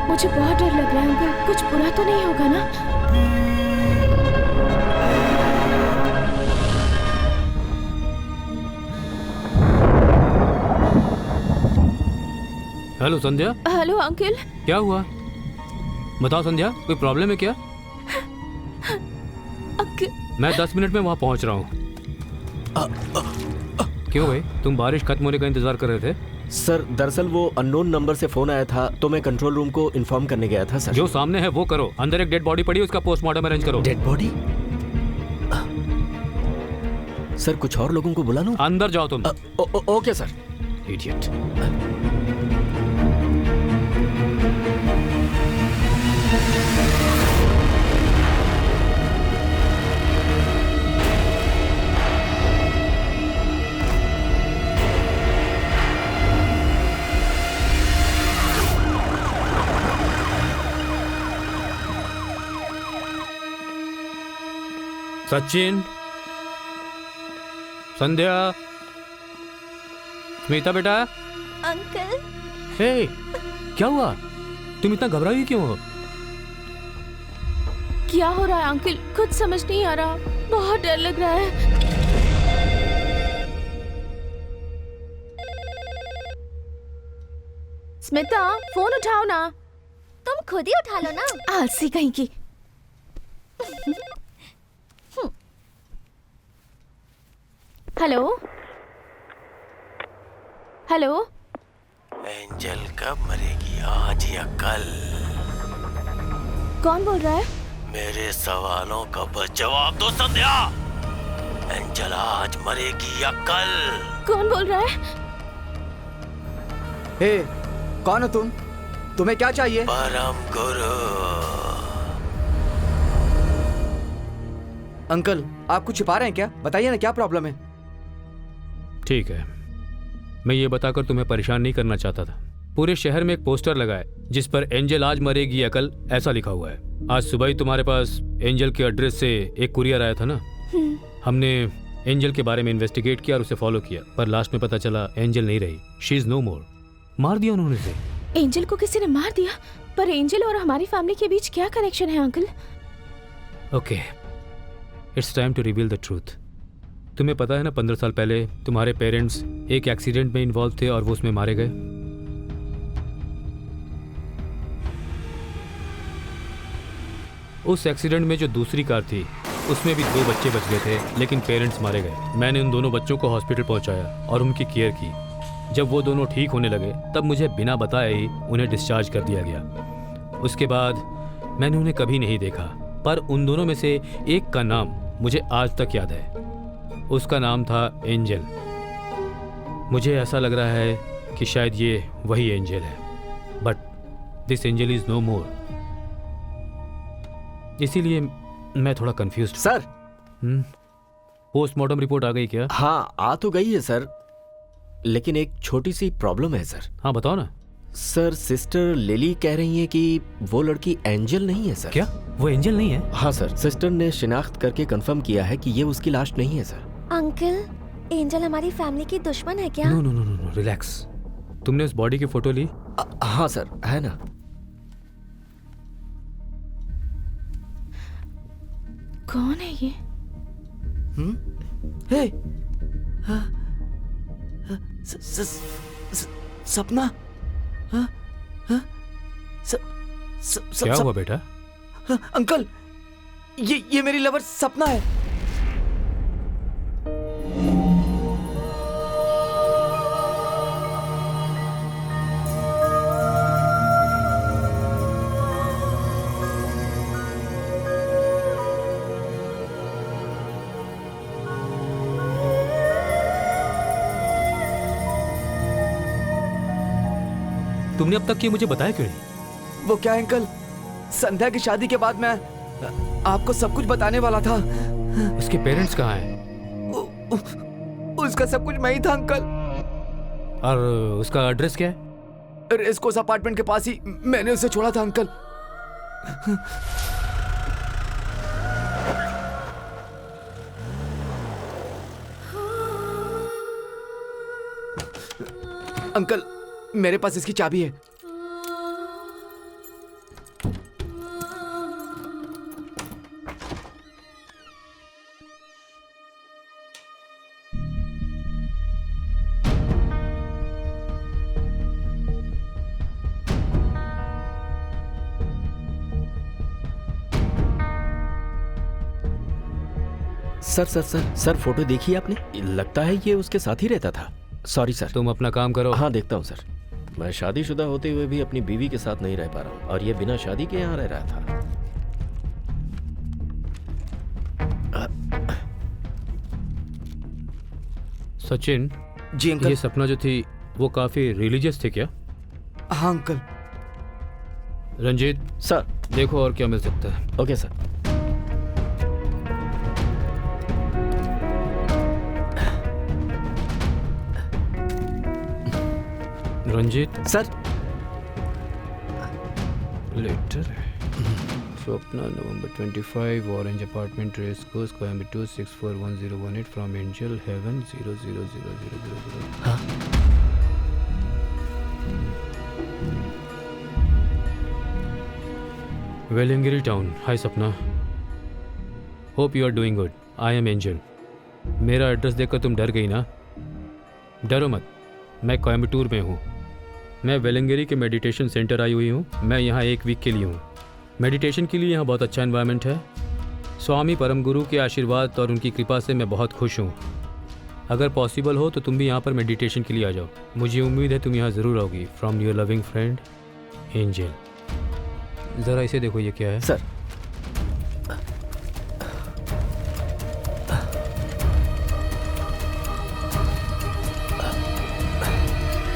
मुझे बहुत डर लग रहा है अंकल, कुछ बुरा तो नहीं होगा ना? हेलो संध्या। Hello uncle. क्या हुआ? बताओ संध्या, कोई प्रॉब्लम है क्या? अंकल, मैं 10 मिनट में वहाँ पहुँच रहा हूँ। क्यों भाई, तुम बारिश खत्म होने का इंतजार कर रहे थे? सर दरअसल वो अननोन नंबर से फोन आया था तो मैं कंट्रोल रूम को इन्फॉर्म करने गया था सर। जो सामने है वो करो। अंदर एक डेड बॉडी पड़ी है, उसका पोस्टमार्टम अरेंज करो। Dead body? सर कुछ और लोगों को बुला लूं? अंदर जाओ तुम। Okay sir. इडियट। सचिन, संध्या, स्मिता बेटा। अंकल। हे, क्या हुआ? तुम इतना घबराई क्यों हो? क्या हो रहा है अंकल? कुछ समझ नहीं आ रहा, बहुत डर लग रहा है। स्मिता, फोन उठाओ ना। तुम खुद ही उठा लो ना। आलसी कहीं की। Hello hello. एंजल कब मरेगी, आज या कल? कौन बोल रहा है? मेरे सवालों का बस जवाब दो संध्या। एंजल आज मरेगी या कल? कौन बोल रहा है? हे, कौन हो तुम? तुम्हें क्या चाहिए? परम गुरु। अंकल, आप कुछ छिपा रहे हैं क्या? बताइए ना, क्या प्रॉब्लम है? ठीक है, मैं ये बताकर तुम्हें परेशान नहीं करना चाहता था। पूरे शहर में एक पोस्टर लगा है जिस पर एंजल आज मरेगी या कल ऐसा लिखा हुआ है। आज सुबह ही तुम्हारे पास एंजल के एड्रेस से एक कुरियर आया था ना। हमने एंजल के बारे में इन्वेस्टिगेट किया और उसे फॉलो किया, पर लास्ट में पता चला एंजल नहीं रही। शी इज नो मोर। मार दिया उन्होंने उसे। एंजल को किसी ने मार दिया? पर एंजल और हमारी फैमिली के बीच क्या कनेक्शन है uncle? Okay, it's time to reveal the truth. तुम्हें पता है ना, 15 साल पहले तुम्हारे पेरेंट्स एक एक्सीडेंट में इन्वॉल्व थे और वो उसमें मारे गए। उस एक्सीडेंट में जो दूसरी कार थी उसमें भी 2 बच्चे बच गए थे, लेकिन पेरेंट्स मारे गए। मैंने उन दोनों बच्चों को हॉस्पिटल पहुंचाया और उनकी केयर की। जब वो दोनों ठीक होने लगे तब मुझे बिना बताए ही उन्हें डिस्चार्ज कर दिया गया। उसके बाद मैंने उन्हें कभी नहीं देखा, पर उन दोनों में से एक का नाम मुझे आज तक याद है। उसका नाम था एंजल। मुझे ऐसा लग रहा है कि शायद ये वही एंजल है, but this Angel is no more. इसीलिए मैं थोड़ा कंफ्यूज्ड। सर, पोस्टमार्टम रिपोर्ट आ गई क्या? हाँ आ तो गई है सर, लेकिन एक छोटी सी प्रॉब्लम है सर। हाँ बताओ ना। सर सिस्टर लिली कह रही हैं कि वो लड़की एंजल नहीं है सर। क्या वो एंजल नहीं है? हाँ सर, सिस्टर ने शिनाख्त करके कंफर्म किया है कि ये उसकी लाश नहीं है सर। अंकल, एंजल हमारी फैमिली की दुश्मन है क्या? No no no no, relax. तुमने उस बॉडी की फोटो ली? हाँ सर, है ना। कौन है ये? हे, हाँ, सपना, हाँ, हाँ, क्या हुआ बेटा? अंकल, ये मेरी लवर सपना है। तुमने अब तक ये मुझे बताया क्यों नहीं? वो क्या है अंकल, संध्या की शादी के बाद मैं आपको सब कुछ बताने वाला था। उसके पेरेंट्स कहाँ हैं? उसका सब कुछ मैं ही था अंकल। और उसका एड्रेस क्या है? रेस कोर्स अपार्टमेंट के पास ही मैंने उसे छोड़ा था अंकल। अंकल, मेरे पास इसकी चाबी है। सर फोटो देखी आपने? लगता है ये उसके साथ ही रहता था। Sorry sir. तुम अपना काम करो। हाँ देखता हूँ सर। मैं शादीशुदा होते हुए भी अपनी बीवी के साथ नहीं रह पा रहा हूँ, और ये बिना शादी के यहाँ रह रहा था। सचिन जी अंकल। ये सपना जो थी वो काफी रिलीजियस थी क्या? हाँ अंकल। रंजीत सर देखो और क्या मिल सकता है। Okay sir. Ranjit sir letter Swapna November 25 orange apartment race course Coimbatore 641018 from Angel heaven 000000। हाँ Vellingiri town. Hi Sapna, hope you are doing good. I am Angel. मेरा एड्रेस देखकर तुम डर गई ना? डरो मत, मैं कोयम्बटूर में हूँ। मैं वेलिंगरी के मेडिटेशन सेंटर आई हुई हूँ। मैं यहाँ 1 वीक के लिए हूँ। मेडिटेशन के लिए यहाँ बहुत अच्छा एनवायरनमेंट है। स्वामी परम गुरु के आशीर्वाद और उनकी कृपा से मैं बहुत खुश हूँ। अगर पॉसिबल हो तो तुम भी यहाँ पर मेडिटेशन के लिए आ जाओ। मुझे उम्मीद है तुम यहाँ ज़रूर आओगी। From your loving friend angel. ज़रा इसे देखो, ये क्या है? सर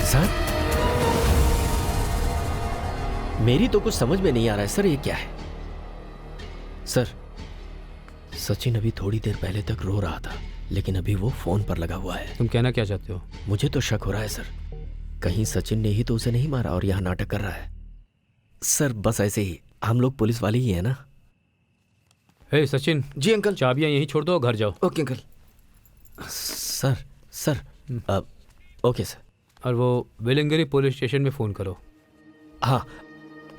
सर मेरी तो कुछ समझ में नहीं आ रहा है सर, ये क्या है? सर सचिन अभी थोड़ी देर पहले तक रो रहा था, लेकिन अभी वो फोन पर लगा हुआ है। तुम कहना क्या चाहते हो? मुझे तो शक हो रहा है सर, कहीं सचिन ने ही तो उसे नहीं मारा और यहाँ नाटक कर रहा है। सर बस ऐसे ही, हम लोग पुलिस वाले ही है ना। हे सचिन। जी अंकल। चाबियां यहीं छोड़ दो, घर जाओ। Okay uncle. Sir okay sir. और वो वेलिंगरी पुलिस स्टेशन में फ़ोन करो। हाँ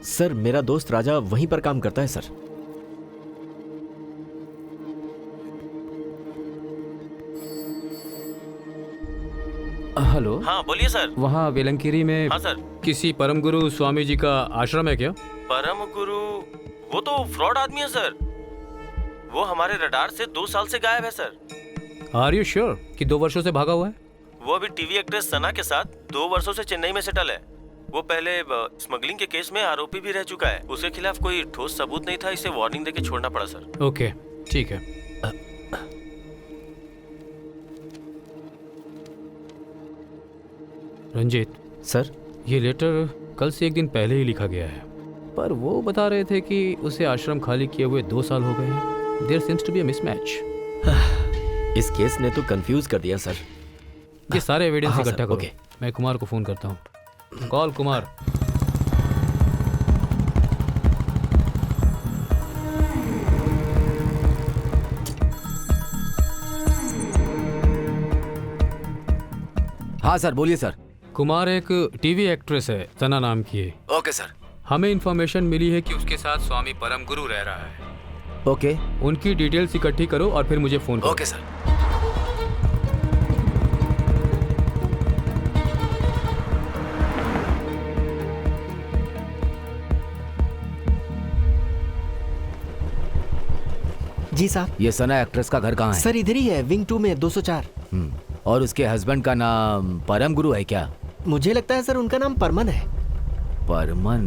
सर, मेरा दोस्त राजा वहीं पर काम करता है सर। हेलो। हाँ बोलिए सर। वहाँ वेलंकिरी में हाँ सर। किसी परम गुरु स्वामी जी का आश्रम है क्या? परम गुरु वो तो फ्रॉड आदमी है सर। वो हमारे रडार से 2 साल से गायब है सर। आर यू श्योर कि 2 वर्षों से भागा हुआ है? वो अभी टीवी एक्ट्रेस सना के साथ 2 वर्षों से चेन्नई में सेटल है। वो पहले स्मगलिंग के केस में आरोपी भी रह चुका है। उसके खिलाफ कोई ठोस सबूत नहीं था, इसे वार्निंग देके छोड़ना पड़ा सर। ओके ठीक है। रंजीत सर, ये लेटर कल से 1 दिन पहले ही लिखा गया है, पर वो बता रहे थे कि उसे आश्रम खाली किए हुए 2 साल हो गए हैं। There seems to be a mismatch. इस केस ने तो कंफ्यूज कर दिया सर। ये सारे एविडेंस हाँ इकट्ठा सर, करो। ओके। मैं कुमार को फोन करता हूँ। कॉल कुमार। हाँ सर, बोलिए सर। कुमार एक टीवी एक्ट्रेस है, सना नाम की है। Okay sir. हमें इन्फॉर्मेशन मिली है कि उसके साथ स्वामी परम गुरु रह रहा है। ओके। उनकी डिटेल्स इकट्ठी करो और फिर मुझे फोन करो। Okay sir. जी साहब। ये सना एक्ट्रेस का घर कहाँ है? सर इधर ही है, विंग 2 में 204। और उसके हस्बैंड का नाम परम गुरु है क्या? मुझे लगता है सर उनका नाम परमन है। परमन?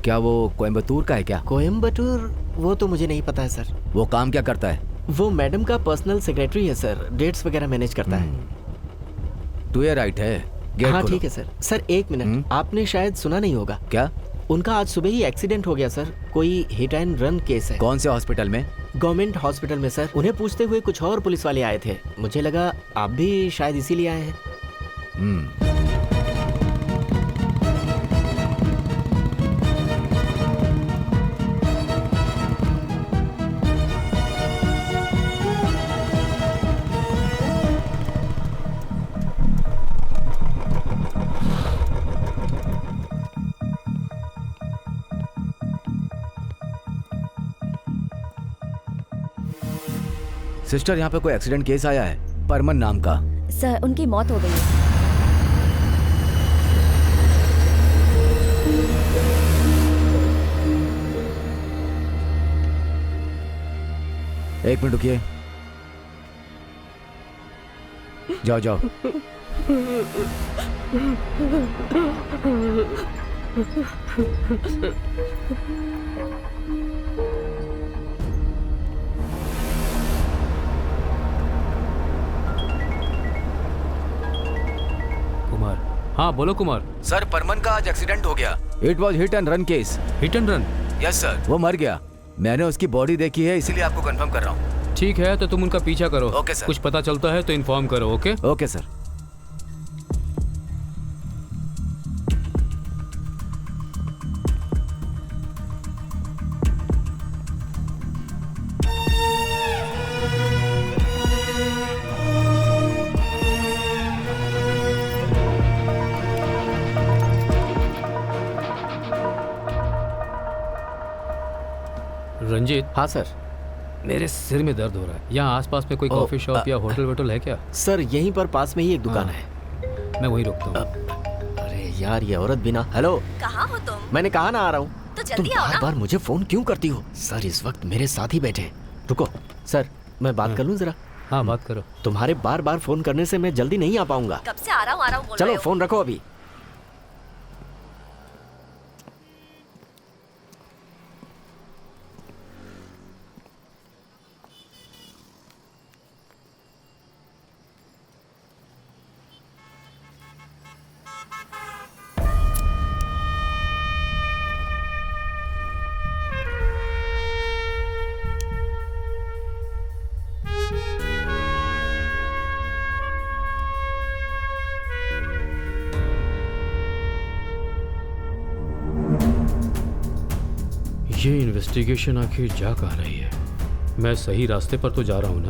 क्या वो कोयम्बतूर का है क्या? कोयम्बटूर? वो तो मुझे नहीं पता है सर। वो काम क्या करता है? वो मैडम का पर्सनल सेक्रेटरी है सर, डेट्स वगैरह मैनेज करता है। टू ये राइट है। गेट हाँ खोलो। ठीक है सर। सर एक मिनट, आपने शायद सुना नहीं होगा। क्या? उनका आज सुबह ही एक्सीडेंट हो गया सर, कोई हिट एंड रन केस है। कौन से हॉस्पिटल में? गवर्नमेंट हॉस्पिटल में सर। उन्हें पूछते हुए कुछ और पुलिस वाले आए थे, मुझे लगा आप भी शायद इसीलिए आए हैं। सिस्टर, यहाँ पे कोई एक्सीडेंट केस आया है परमन नाम का। सर उनकी मौत हो गई है। एक मिनट रुकिए। जाओ जाओ। कुमार। हाँ बोलो कुमार। सर, परमन का आज एक्सीडेंट हो गया। It was hit and run case. Hit and run? Yes sir. वो मर गया। मैंने उसकी बॉडी देखी है, इसीलिए आपको कंफर्म कर रहा हूँ। ठीक है, तो तुम उनका पीछा करो। Okay sir. कुछ पता चलता है तो इन्फॉर्म करो। Okay okay sir. रंजीत। हाँ सर। मेरे सिर में दर्द हो रहा है। यहाँ आसपास में कोई कॉफी शॉप या होटल वोटल है क्या? सर यहीं पर पास में ही एक दुकान हाँ। है। मैं वहीं रुकता हूँ। अरे यार, ये औरत भी ना। हेलो, कहाँ हो तुम? मैंने कहा ना आ रहा हूँ। तो तुम जल्दी आओ बार ना। बार मुझे फोन क्यों करती हो? सर इस वक्त मेरे साथ ही बैठे। रुको सर, मैं बात कर लूँ जरा। हाँ बात करो। तुम्हारे बार बार फोन करने से मैं जल्दी नहीं आ पाऊंगा। कब से आ रहा हूँ बोल चलो रहे हो। फोन रखो अभी। ये इन्वेस्टिगेशन आखिर जा कहाँ रही है? मैं सही रास्ते पर तो जा रहा हूँ ना?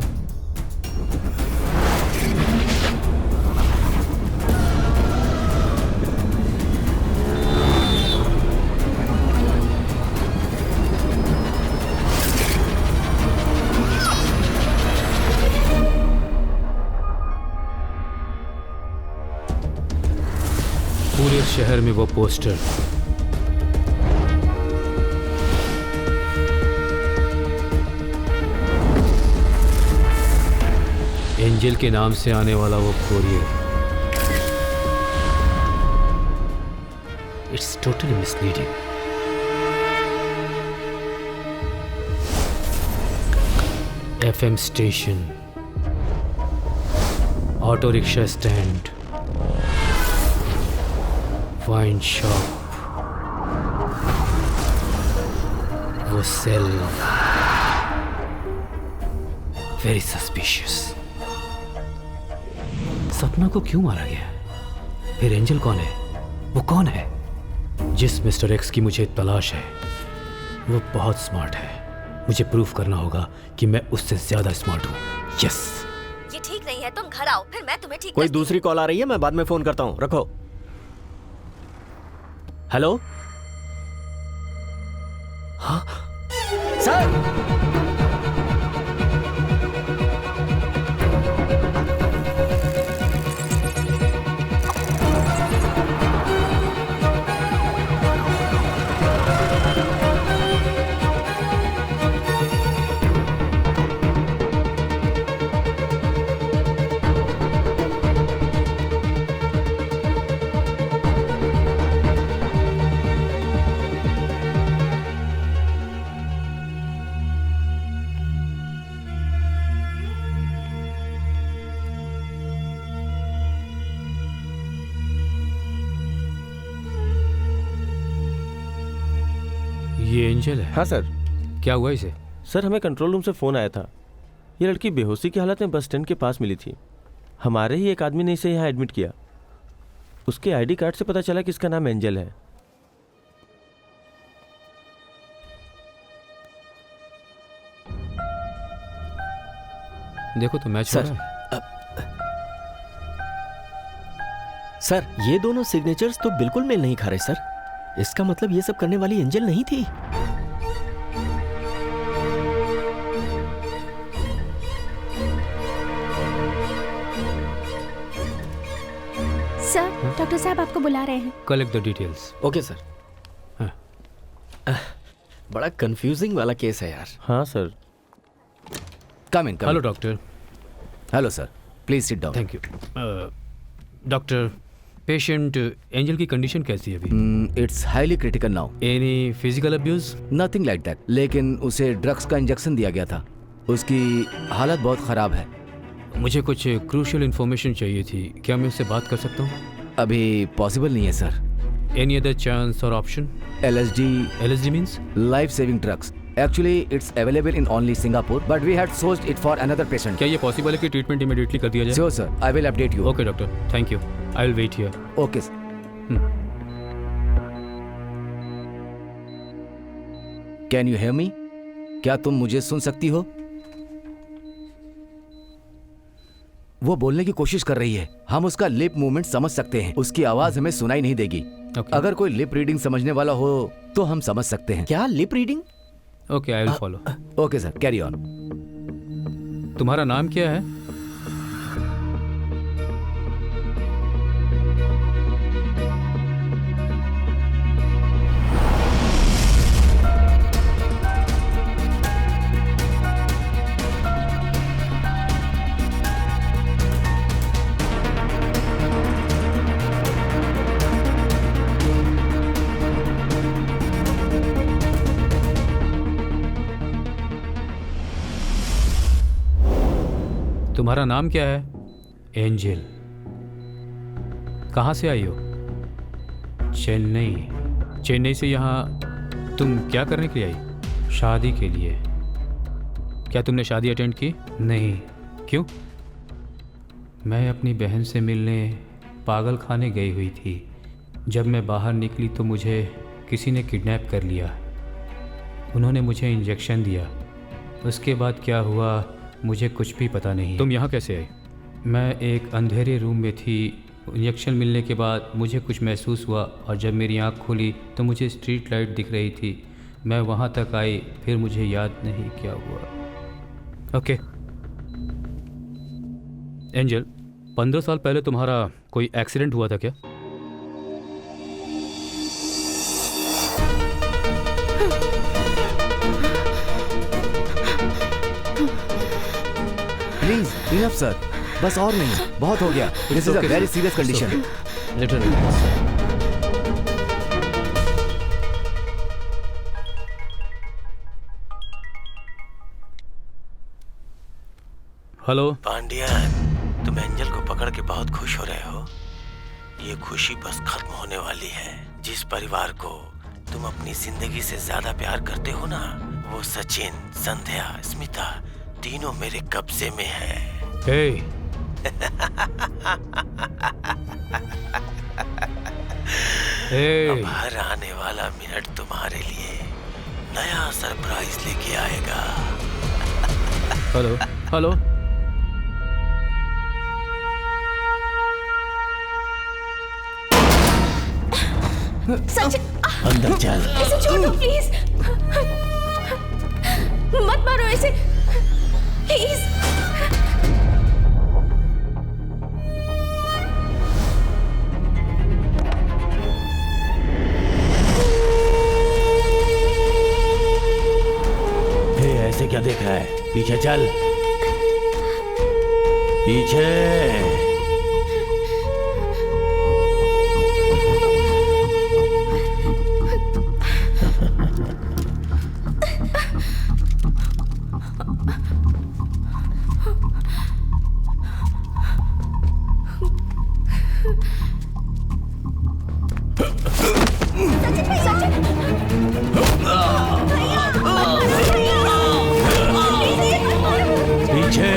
पूरे शहर में वो पोस्टर, एंजल के नाम से आने वाला वो courier, it's totally misleading. FM station, auto rickshaw stand, wine shop, वो सेल, वेरी सस्पिशियस। सपना को क्यों मारा गया? फिर एंजल कौन है? वो कौन है? जिस मिस्टर एक्स की मुझे तलाश है वो बहुत स्मार्ट है। मुझे प्रूफ करना होगा कि मैं उससे ज्यादा स्मार्ट हूँ। यस। ये ठीक नहीं है, तुम घर आओ, फिर मैं तुम्हें ठीक कोई करती हूँ। दूसरी कॉल आ रही है, मैं बाद में फोन करता हूँ, रखो। हेलो हाँ सर। ये एंजल है? हाँ सर। क्या हुआ इसे? सर हमें कंट्रोल रूम से फ़ोन आया था। ये लड़की बेहोशी की हालत में बस स्टैंड के पास मिली थी। हमारे ही एक आदमी ने इसे यहाँ एडमिट किया। उसके आईडी कार्ड से पता चला कि इसका नाम एंजल है। देखो तो मैच हो सर, रहा है। सर ये दोनों सिग्नेचर्स तो बिल्कुल मेल नहीं खा रहे सर। इसका मतलब ये सब करने वाली एंजल नहीं थी। सर, डॉक्टर साहब आपको बुला रहे हैं। Collect the details. Okay sir. बड़ा कंफ्यूजिंग वाला केस है यार। हाँ sir. Come in. Hello doctor. Hello sir, please sit down. Thank you. Doctor, patient angel की कंडीशन कैसी है अभी? It's highly critical now. Any physical abuse? Nothing like that, लेकिन उसे ड्रग्स का इंजेक्शन दिया गया था। उसकी हालत बहुत खराब है। मुझे कुछ क्रूशियल इन्फॉर्मेशन चाहिए थी, क्या मैं उससे बात कर सकता हूँ? अभी पॉसिबल नहीं है सर। एनी अदर चांस और option? LSD means? Life saving drugs. Actually, it's available in only Singapore, but we had sourced it for another patient. क्या ये पॉसिबल है कि ट्रीटमेंट इमीडिएटली कर दिया जाए? Sure, sir. I will update you. Okay doctor, thank you. I will wait here. Okay, sir. Can you hear me? क्या तुम मुझे सुन सकती हो? वो बोलने की कोशिश कर रही है। हम उसका लिप मूवमेंट समझ सकते हैं। उसकी आवाज हमें सुनाई नहीं देगी। Okay. अगर कोई लिप रीडिंग समझने वाला हो तो हम समझ सकते हैं। क्या lip reading? Okay, I will follow. Okay sir, carry on. तुम्हारा नाम क्या है? तुम्हारा नाम क्या है? एंजल। कहाँ से आई हो? चेन्नई। चेन्नई से यहाँ तुम क्या करने के लिए आई? शादी के लिए। क्या तुमने शादी अटेंड की? नहीं। क्यों? मैं अपनी बहन से मिलने पागल खाने गई हुई थी। जब मैं बाहर निकली तो मुझे किसी ने किडनैप कर लिया। उन्होंने मुझे इंजेक्शन दिया। उसके बाद क्या हुआ मुझे कुछ भी पता नहीं। तुम यहाँ कैसे आई? मैं एक अंधेरे रूम में थी। इंजेक्शन मिलने के बाद मुझे कुछ महसूस हुआ और जब मेरी आँख खुली तो मुझे स्ट्रीट लाइट दिख रही थी। मैं वहाँ तक आई, फिर मुझे याद नहीं क्या हुआ। ओके एंजल, 15 साल पहले तुम्हारा कोई एक्सीडेंट हुआ था क्या? प्लीज इनफ सर, बस और नहीं, बहुत हो गया। This is a very serious condition. Let her relax. Hello Pandian, तुम एंजल को पकड़ के बहुत खुश हो रहे हो। ये खुशी बस खत्म होने वाली है। जिस परिवार को तुम अपनी जिंदगी से ज्यादा प्यार करते हो ना, वो सचिन, संध्या, स्मिता तीनों मेरे कब्जे में है। हे अब हर आने वाला मिनट तुम्हारे लिए नया सरप्राइज लेके आएगा। हेलो हेलो सचिन अंदर चल। इसे छोड़ दो प्लीज, मत मारो इसे प्लीज। हे, ऐसे क्या देख रहा है? पीछे चल, पीछे। पीछे।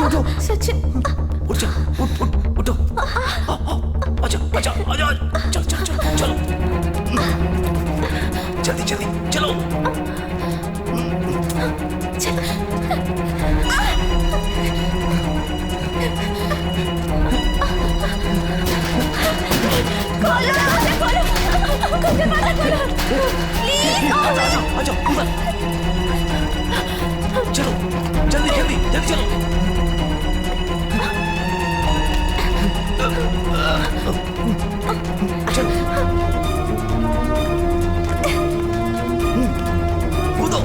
उठो सचिन उठ जा, उठो आजा चलो जल्दी चलो। आजा ऊपर चलो, जल्दी चलो। कूदो।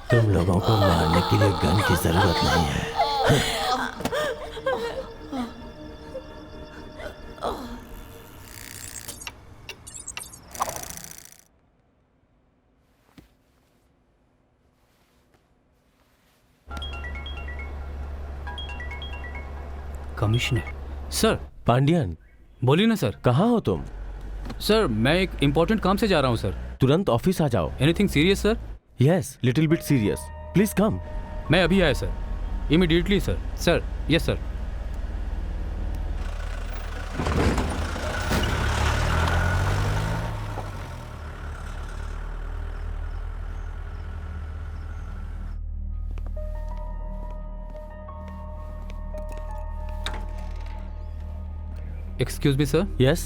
तुम लोगों को मारने के लिए गन की जरूरत नहीं है। Commissioner sir. पांडियन, बोलिए ना सर। कहाँ हो तुम? सर मैं एक इम्पोर्टेंट काम से जा रहा हूँ सर। तुरंत ऑफिस आ जाओ। Anything serious sir? Yes, little bit serious. Please come. मैं अभी आया sir, immediately sir. Sir yes sir. Excuse me sir. Yes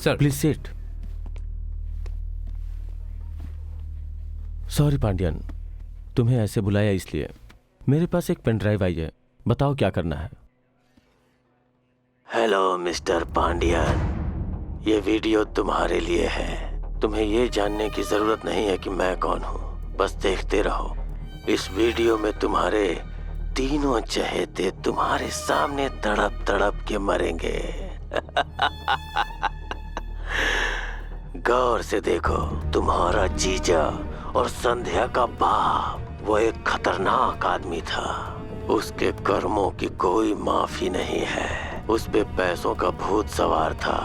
sir please sit. Sorry Pandian, तुम्हें ऐसे बुलाया इसलिए। मेरे पास एक पेन ड्राइव आई है, बताओ क्या करना है। हेलो मिस्टर पांडियन, ये वीडियो तुम्हारे लिए है। तुम्हें ये जानने की जरूरत नहीं है कि मैं कौन हूँ, बस देखते रहो। इस वीडियो में तुम्हारे तीनों चहेते तुम्हारे सामने तड़प तड़प के मरेंगे। गौर से देखो, तुम्हारा जीजा और संध्या का बाप वो एक खतरनाक आदमी था। उसके कर्मों की कोई माफी नहीं है। उस पे पैसों का भूत सवार था।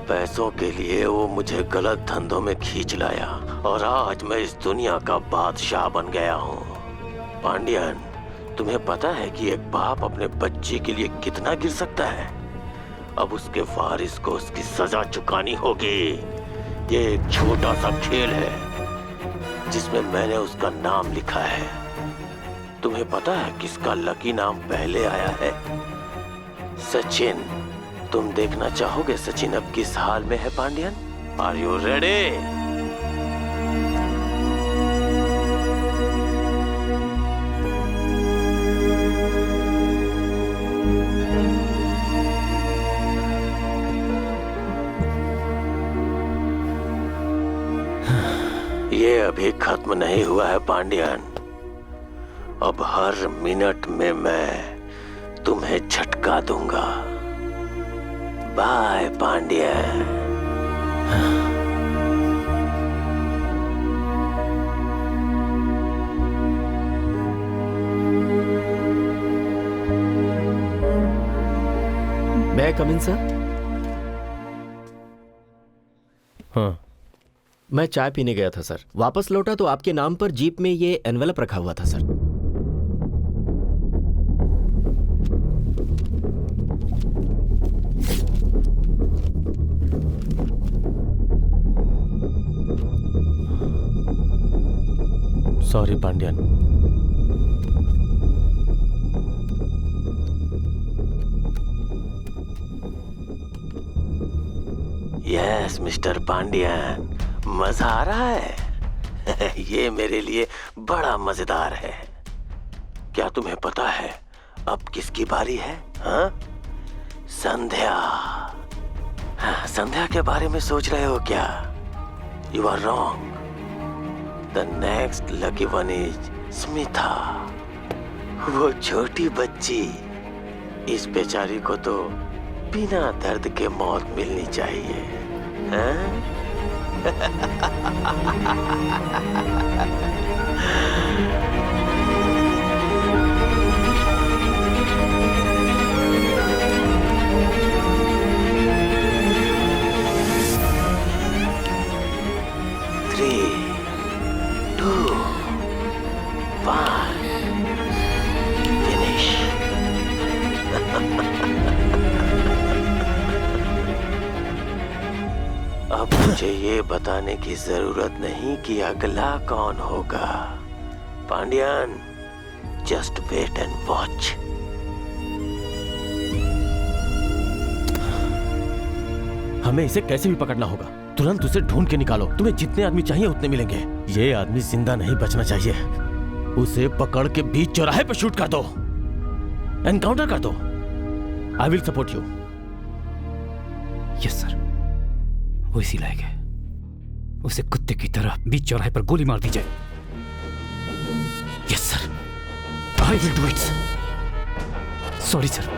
पैसों के लिए वो मुझे गलत धंधों में खींच लाया और आज मैं इस दुनिया का बादशाह बन गया हूँ। पांडियन, तुम्हें पता है कि एक बाप अपने बच्चे के लिए कितना गिर सकता है? अब उसके वारिस को उसकी सजा चुकानी होगी। ये एक छोटा सा खेल है जिसमें मैंने उसका नाम लिखा है। तुम्हें पता है किसका लकी नाम पहले आया है? सचिन। तुम देखना चाहोगे सचिन अब किस हाल में है पांडियन? Are you ready? ये अभी खत्म नहीं हुआ है पांडियन। अब हर मिनट में मैं तुम्हें झटका दूंगा। बाय पांडियन। मैं कम इन सर? हाँ, मैं चाय पीने गया था सर। वापस लौटा तो आपके नाम पर जीप में ये एनवेलप रखा हुआ था sir. Sorry Pandian. Yes mister Pandian, मजा आ रहा है? ये मेरे लिए बड़ा मजेदार है। क्या तुम्हें पता है अब किसकी बारी है? हाँ? संध्या। हाँ, संध्या के बारे में सोच रहे हो क्या? You are wrong. The next lucky one is Smita. वो छोटी बच्ची। इस बेचारी को तो बिना दर्द के मौत मिलनी चाहिए। हाँ? अब मुझे ये बताने की जरूरत नहीं कि अगला कौन होगा। Pandian, just wait and watch. हमें इसे कैसे भी पकड़ना होगा। तुरंत उसे ढूंढ के निकालो। तुम्हें जितने आदमी चाहिए उतने मिलेंगे। ये आदमी जिंदा नहीं बचना चाहिए। उसे पकड़ के बीच चौराहे पर शूट कर दो। एनकाउंटर कर दो। I will support you. Yes sir, वो इसी लायक है। उसे कुत्ते की तरह बीच चौराहे पर गोली मार दी जाए। Yes sir, I will do it. Sorry sir.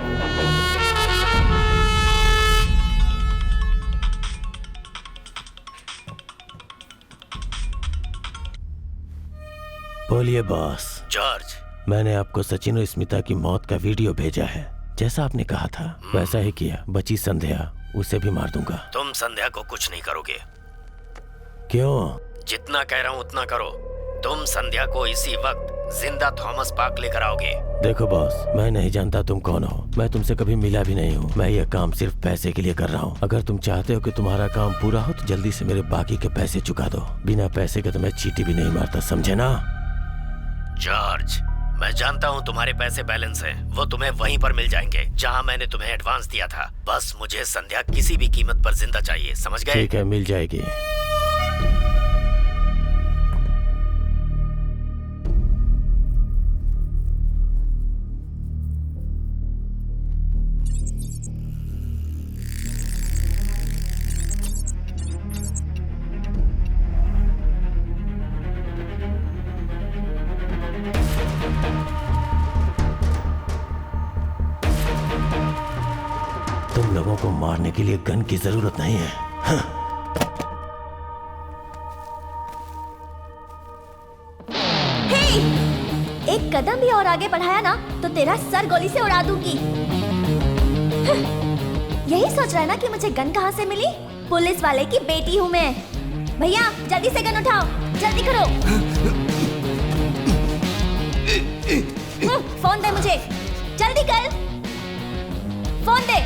बोलिए बॉस। जॉर्ज, मैंने आपको सचिन और स्मिता की मौत का वीडियो भेजा है। जैसा आपने कहा था वैसा ही किया। बची संध्या, उसे भी मार दूंगा। तुम संध्या को कुछ नहीं करोगे। क्यों? जितना कह रहा हूँ उतना करो। तुम संध्या को इसी वक्त जिंदा थॉमस पार्क लेकर आओगे। देखो बॉस, मैं नहीं जानता तुम कौन हो। मैं तुमसे कभी मिला भी नहीं हूँ। मैं ये काम सिर्फ पैसे के लिए कर रहा हूँ। अगर तुम चाहते हो कि तुम्हारा काम पूरा हो तो जल्दी से मेरे बाकी के पैसे चुका दो। बिना पैसे के तो मैं चीटी भी नहीं मारता, समझे ना? जॉर्ज, मैं जानता हूँ तुम्हारे पैसे बैलेंस हैं। वो तुम्हें वहीं पर मिल जाएंगे जहाँ मैंने तुम्हें एडवांस दिया था। बस मुझे संध्या किसी भी कीमत पर जिंदा चाहिए, समझ गए? ठीक है, मिल जाएगी। तुम लोगों को मारने के लिए गन की जरूरत नहीं है। हाँ। एक कदम भी और आगे बढ़ाया ना तो तेरा सर गोली से उड़ा दूंगी। यही सोच रहा है ना कि मुझे गन कहाँ से मिली? पुलिस वाले की बेटी हूँ मैं। भैया जल्दी से गन उठाओ, जल्दी करो। फोन दे मुझे, जल्दी कर, फोन दे।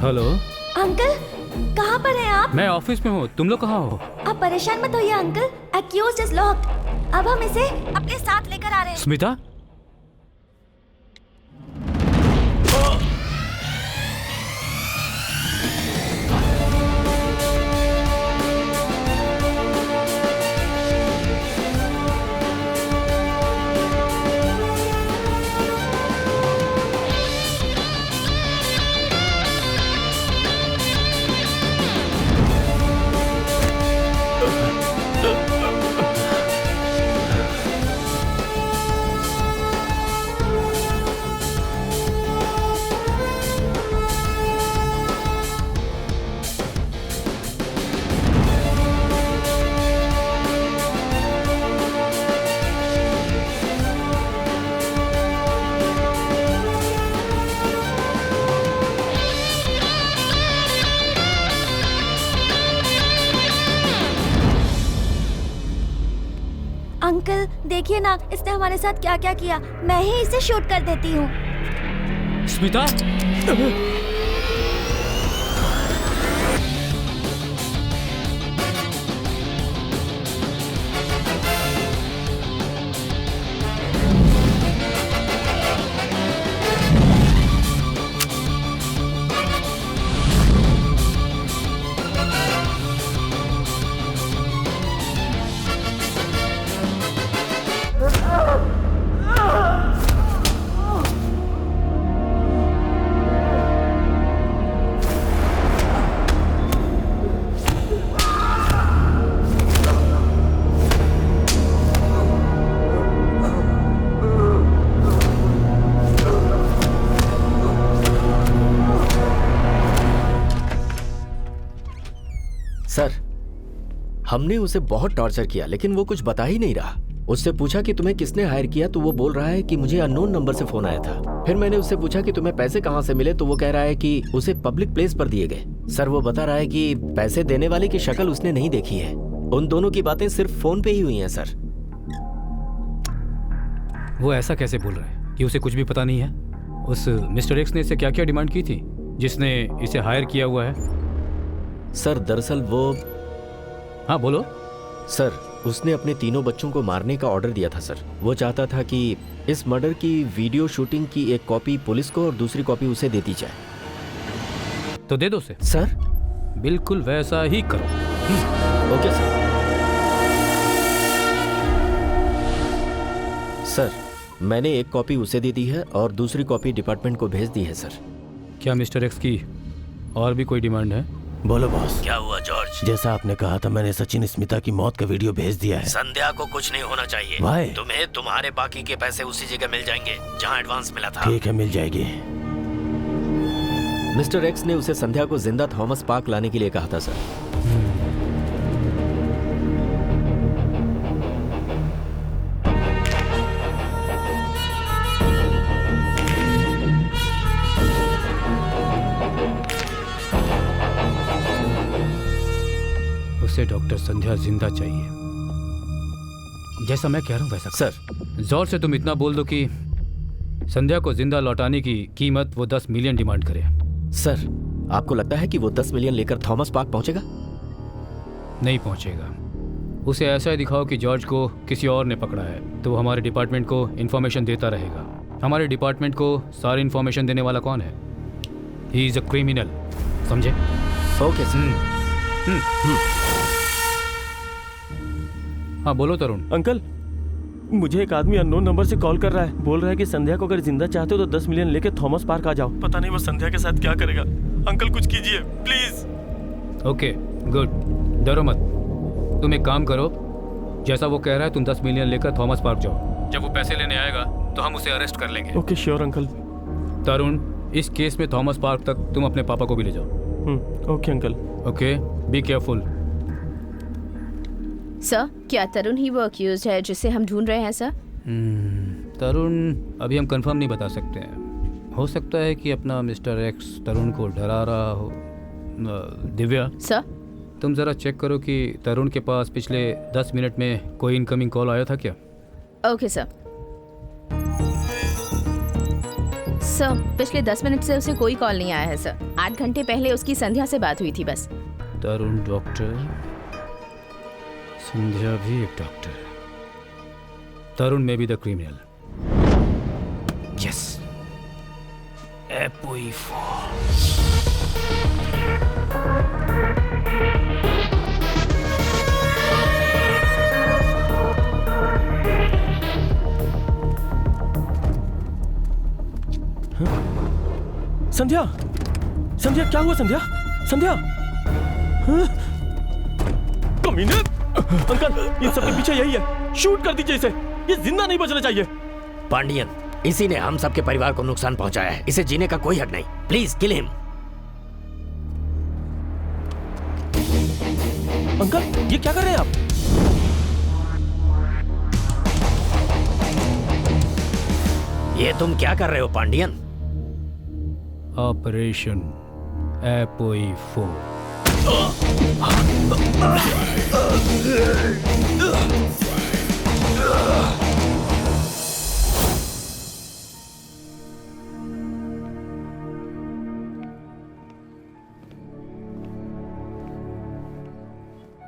हेलो अंकल, कहाँ पर हैं आप? मैं ऑफिस में हूँ, तुम लोग कहाँ हो? आप परेशान मत होइए अंकल, एक्यूज्ड इज लॉक्ड। अब हम इसे अपने साथ लेकर आ रहे हैं। स्मिता, अंकल देखिए ना, इसने हमारे साथ क्या क्या किया। मैं ही इसे शूट कर देती हूँ। स्मिता, सर, हमने उसे बहुत टॉर्चर किया लेकिन वो कुछ बता ही नहीं रहा। उससे पूछा कि तुम्हें किसने हायर किया तो वो बोल रहा है कि मुझे अननोन नंबर से फोन आया था। फिर मैंने उससे पूछा कि तुम्हें पैसे कहाँ से मिले तो वो कह रहा है कि उसे पब्लिक प्लेस पर दिए गए। सर, वो बता रहा है कि पैसे देने वाले की शक्ल उसने नहीं देखी है। उन दोनों की बातें सिर्फ फोन पे ही हुई हैं सर। वो ऐसा कैसे बोल रहा है कि उसे कुछ भी पता नहीं है? उस मिस्टर एक्स ने इससे क्या क्या डिमांड की थी जिसने इसे हायर किया हुआ है? सर दरअसल वो, हाँ बोलो। सर उसने अपने तीनों बच्चों को मारने का ऑर्डर दिया था सर। वो चाहता था कि इस मर्डर की वीडियो शूटिंग की एक कॉपी पुलिस को और दूसरी कॉपी उसे दे दी जाए। तो दे दो उसे। सर बिल्कुल वैसा ही करो। Okay sir. सर मैंने एक कॉपी उसे दे दी है और दूसरी कॉपी डिपार्टमेंट को भेज दी है सर। क्या मिस्टर एक्स की और भी कोई डिमांड है? बोलो बॉस। क्या हुआ जॉर्ज? जैसा आपने कहा था, मैंने सचिन स्मिता की मौत का वीडियो भेज दिया है। संध्या को कुछ नहीं होना चाहिए। Why? तुम्हें तुम्हारे बाकी के पैसे उसी जगह मिल जाएंगे जहां एडवांस मिला था। ठीक है, मिल जाएगी। मिस्टर एक्स ने उसे संध्या को जिंदा थॉमस पार्क लाने के लिए कहा था सर। उसे डॉक्टर संध्या जिंदा चाहिए, जैसा मैं कह रहा हूँ वैसा। सर जोर से तुम इतना बोल दो कि संध्या को जिंदा लौटाने की कीमत वो 10 मिलियन डिमांड करे। सर आपको लगता है कि वो 10 मिलियन लेकर थॉमस पार्क पहुंचेगा? नहीं पहुंचेगा। उसे ऐसा ही दिखाओ कि जॉर्ज को किसी और ने पकड़ा है तो वो हमारे डिपार्टमेंट को इन्फॉर्मेशन देता रहेगा। हमारे डिपार्टमेंट को सारी इन्फॉर्मेशन देने वाला कौन है? ही इज अ क्रिमिनल, समझे? Okay sir. हाँ बोलो तरुण। अंकल, मुझे एक आदमी अननोन नंबर से कॉल कर रहा है। बोल रहा है कि संध्या को अगर जिंदा चाहते हो तो 10 मिलियन लेके थॉमस पार्क आ जाओ। पता नहीं वो संध्या के साथ क्या करेगा। अंकल कुछ कीजिए प्लीज। ओके गुड, डरो मत। तुम एक काम करो, जैसा वो कह रहा है तुम 10 मिलियन लेकर थॉमस पार्क जाओ। जब वो पैसे लेने आएगा तो हम उसे अरेस्ट कर लेंगे। Okay sure uncle. तरुण, इस केस में थॉमस पार्क तक तुम अपने पापा को भी ले जाओ। Okay uncle. Okay, be careful. Sir, क्या तरुण ही वो अक्यूज्ड है जिसे हम ढूंढ रहे हैं सर? तरुण अभी हम कंफर्म नहीं बता सकते हैं। हो सकता है कि अपना मिस्टर एक्स तरुण को डरा रहा हो। दिव्या, सर, तुम ज़रा चेक करो कि तरुण के पास पिछले 10 मिनट में कोई इनकमिंग कॉल आया था क्या? Okay sir. सर, पिछले 10 मिनट से उसे कोई कॉल नहीं आया है सर। 8 घंटे पहले उसकी संध्या से बात हुई थी बस। तरुण डॉक्टर, संध्या भी एक डॉक्टर। तरुण में बी द क्रिमिनल। यस, संध्या, संध्या क्या हुआ? संध्या, संध्या, हाँ? कमीने! अंकल, इन सबके पीछे यही है। शूट कर दीजिए इसे, ये जिंदा नहीं बचना चाहिए। पांडियन, इसी ने हम सबके परिवार को नुकसान पहुंचाया है। इसे जीने का कोई हक नहीं। Please kill him. अंकल, ये क्या कर रहे हैं आप? ये तुम क्या कर रहे हो पांडियन? ऑपरेशन एपोई 4।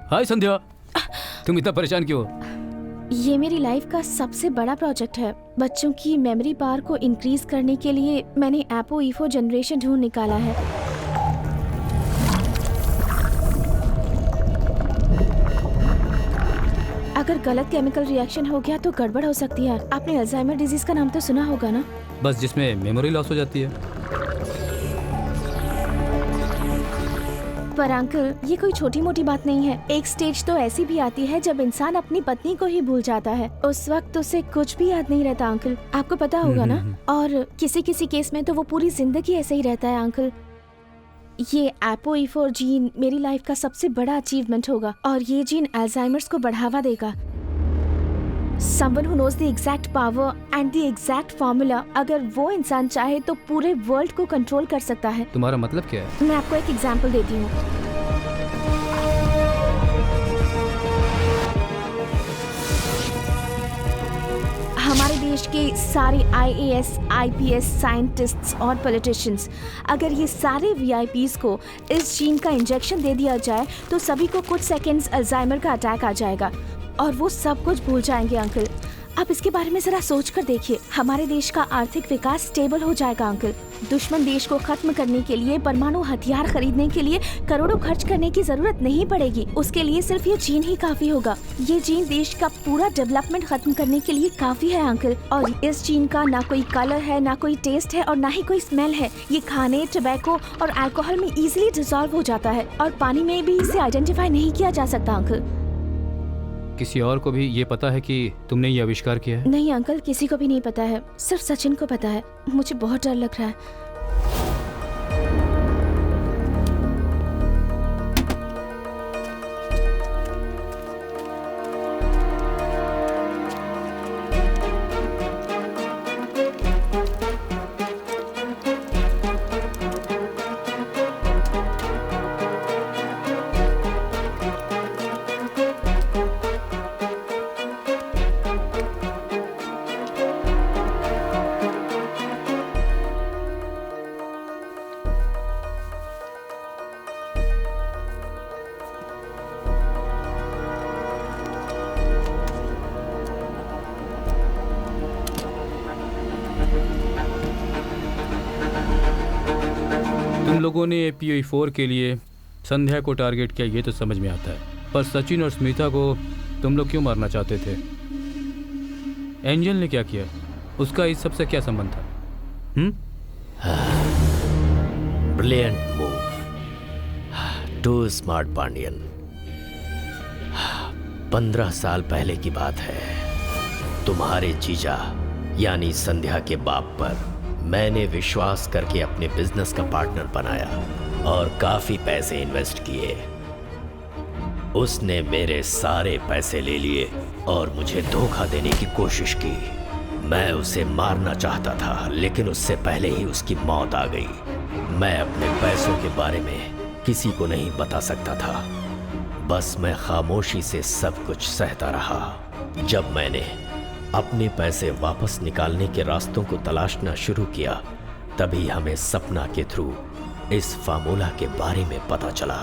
हाय संध्या, तुम इतना परेशान क्यों हो? ये मेरी लाइफ का सबसे बड़ा प्रोजेक्ट है। बच्चों की मेमोरी पावर को इंक्रीज करने के लिए मैंने एपो ईफो जनरेशन ढूंढ निकाला है। अगर गलत केमिकल रिएक्शन हो गया तो गड़बड़ हो सकती है। आपने अल्जाइमर डिजीज का नाम तो सुना होगा ना? बस जिसमें मेमोरी लॉस हो जाती है। पर अंकल, ये कोई छोटी मोटी बात नहीं है। एक स्टेज तो ऐसी भी आती है जब इंसान अपनी पत्नी को ही भूल जाता है। उस वक्त उसे कुछ भी याद नहीं रहता अंकल, आपको पता होगा ना। और किसी किसी केस में तो वो पूरी जिंदगी ऐसे ही रहता है अंकल। ये एपो ईफो जीन मेरी लाइफ का सबसे बड़ा अचीवमेंट होगा और ये जीन अल्जाइमर्स को बढ़ावा देगा। Someone who knows the exact power and the exact formula, अगर वो इंसान चाहे तो पूरे वर्ल्ड को कंट्रोल कर सकता है। तुम्हारा मतलब क्या है? मैं आपको एक एग्जांपल देती हूँ। हमारे देश के सारे IAS, IPS साइंटिस्ट्स और पॉलिटिशियंस, अगर ये सारे VIPs को इस जीन का इंजेक्शन दे दिया जाए तो सभी को कुछ सेकेंड्स अल्जाइमर का अटैक आ जाएगा और वो सब कुछ भूल जाएंगे अंकल। आप इसके बारे में जरा सोच कर देखिए। हमारे देश का आर्थिक विकास स्टेबल हो जाएगा अंकल। दुश्मन देश को खत्म करने के लिए परमाणु हथियार खरीदने के लिए करोड़ों खर्च करने की जरूरत नहीं पड़ेगी। उसके लिए सिर्फ ये जीन ही काफी होगा। ये जीन देश का पूरा डेवलपमेंट खत्म करने के लिए काफी है अंकल। और इस जीन का ना कोई कलर है, ना कोई टेस्ट है और ना ही कोई स्मेल है। ये खाने, टबैको और अल्कोहल में इजीली डिसॉल्व हो जाता है और पानी में भी इसे आइडेंटिफाई नहीं किया जा सकता अंकल। किसी और को भी ये पता है कि तुमने ये आविष्कार किया है? नहीं अंकल, किसी को भी नहीं पता है, सिर्फ सचिन को पता है। मुझे बहुत डर लग रहा है। तुम लोगों ने एपीओई 4 के लिए संध्या को टारगेट किया, ये तो समझ में आता है, पर सचिन और स्मिता को तुम लोग क्यों मारना चाहते थे? एंजल ने क्या किया? उसका इस सब से क्या संबंध था? Brilliant move, too smart Pandian. 15 साल पहले की बात है। तुम्हारे जीजा यानी संध्या के बाप पर मैंने विश्वास करके अपने बिजनेस का पार्टनर बनाया और काफी पैसे इन्वेस्ट किए। उसने मेरे सारे पैसे ले लिए और मुझे धोखा देने की कोशिश की। मैं उसे मारना चाहता था, लेकिन उससे पहले ही उसकी मौत आ गई। मैं अपने पैसों के बारे में किसी को नहीं बता सकता था, बस मैं खामोशी से सब कुछ सहता रहा। जब मैंने अपने पैसे वापस निकालने के रास्तों को तलाशना शुरू किया, तभी हमें सपना के थ्रू इस फार्मूला के बारे में पता चला।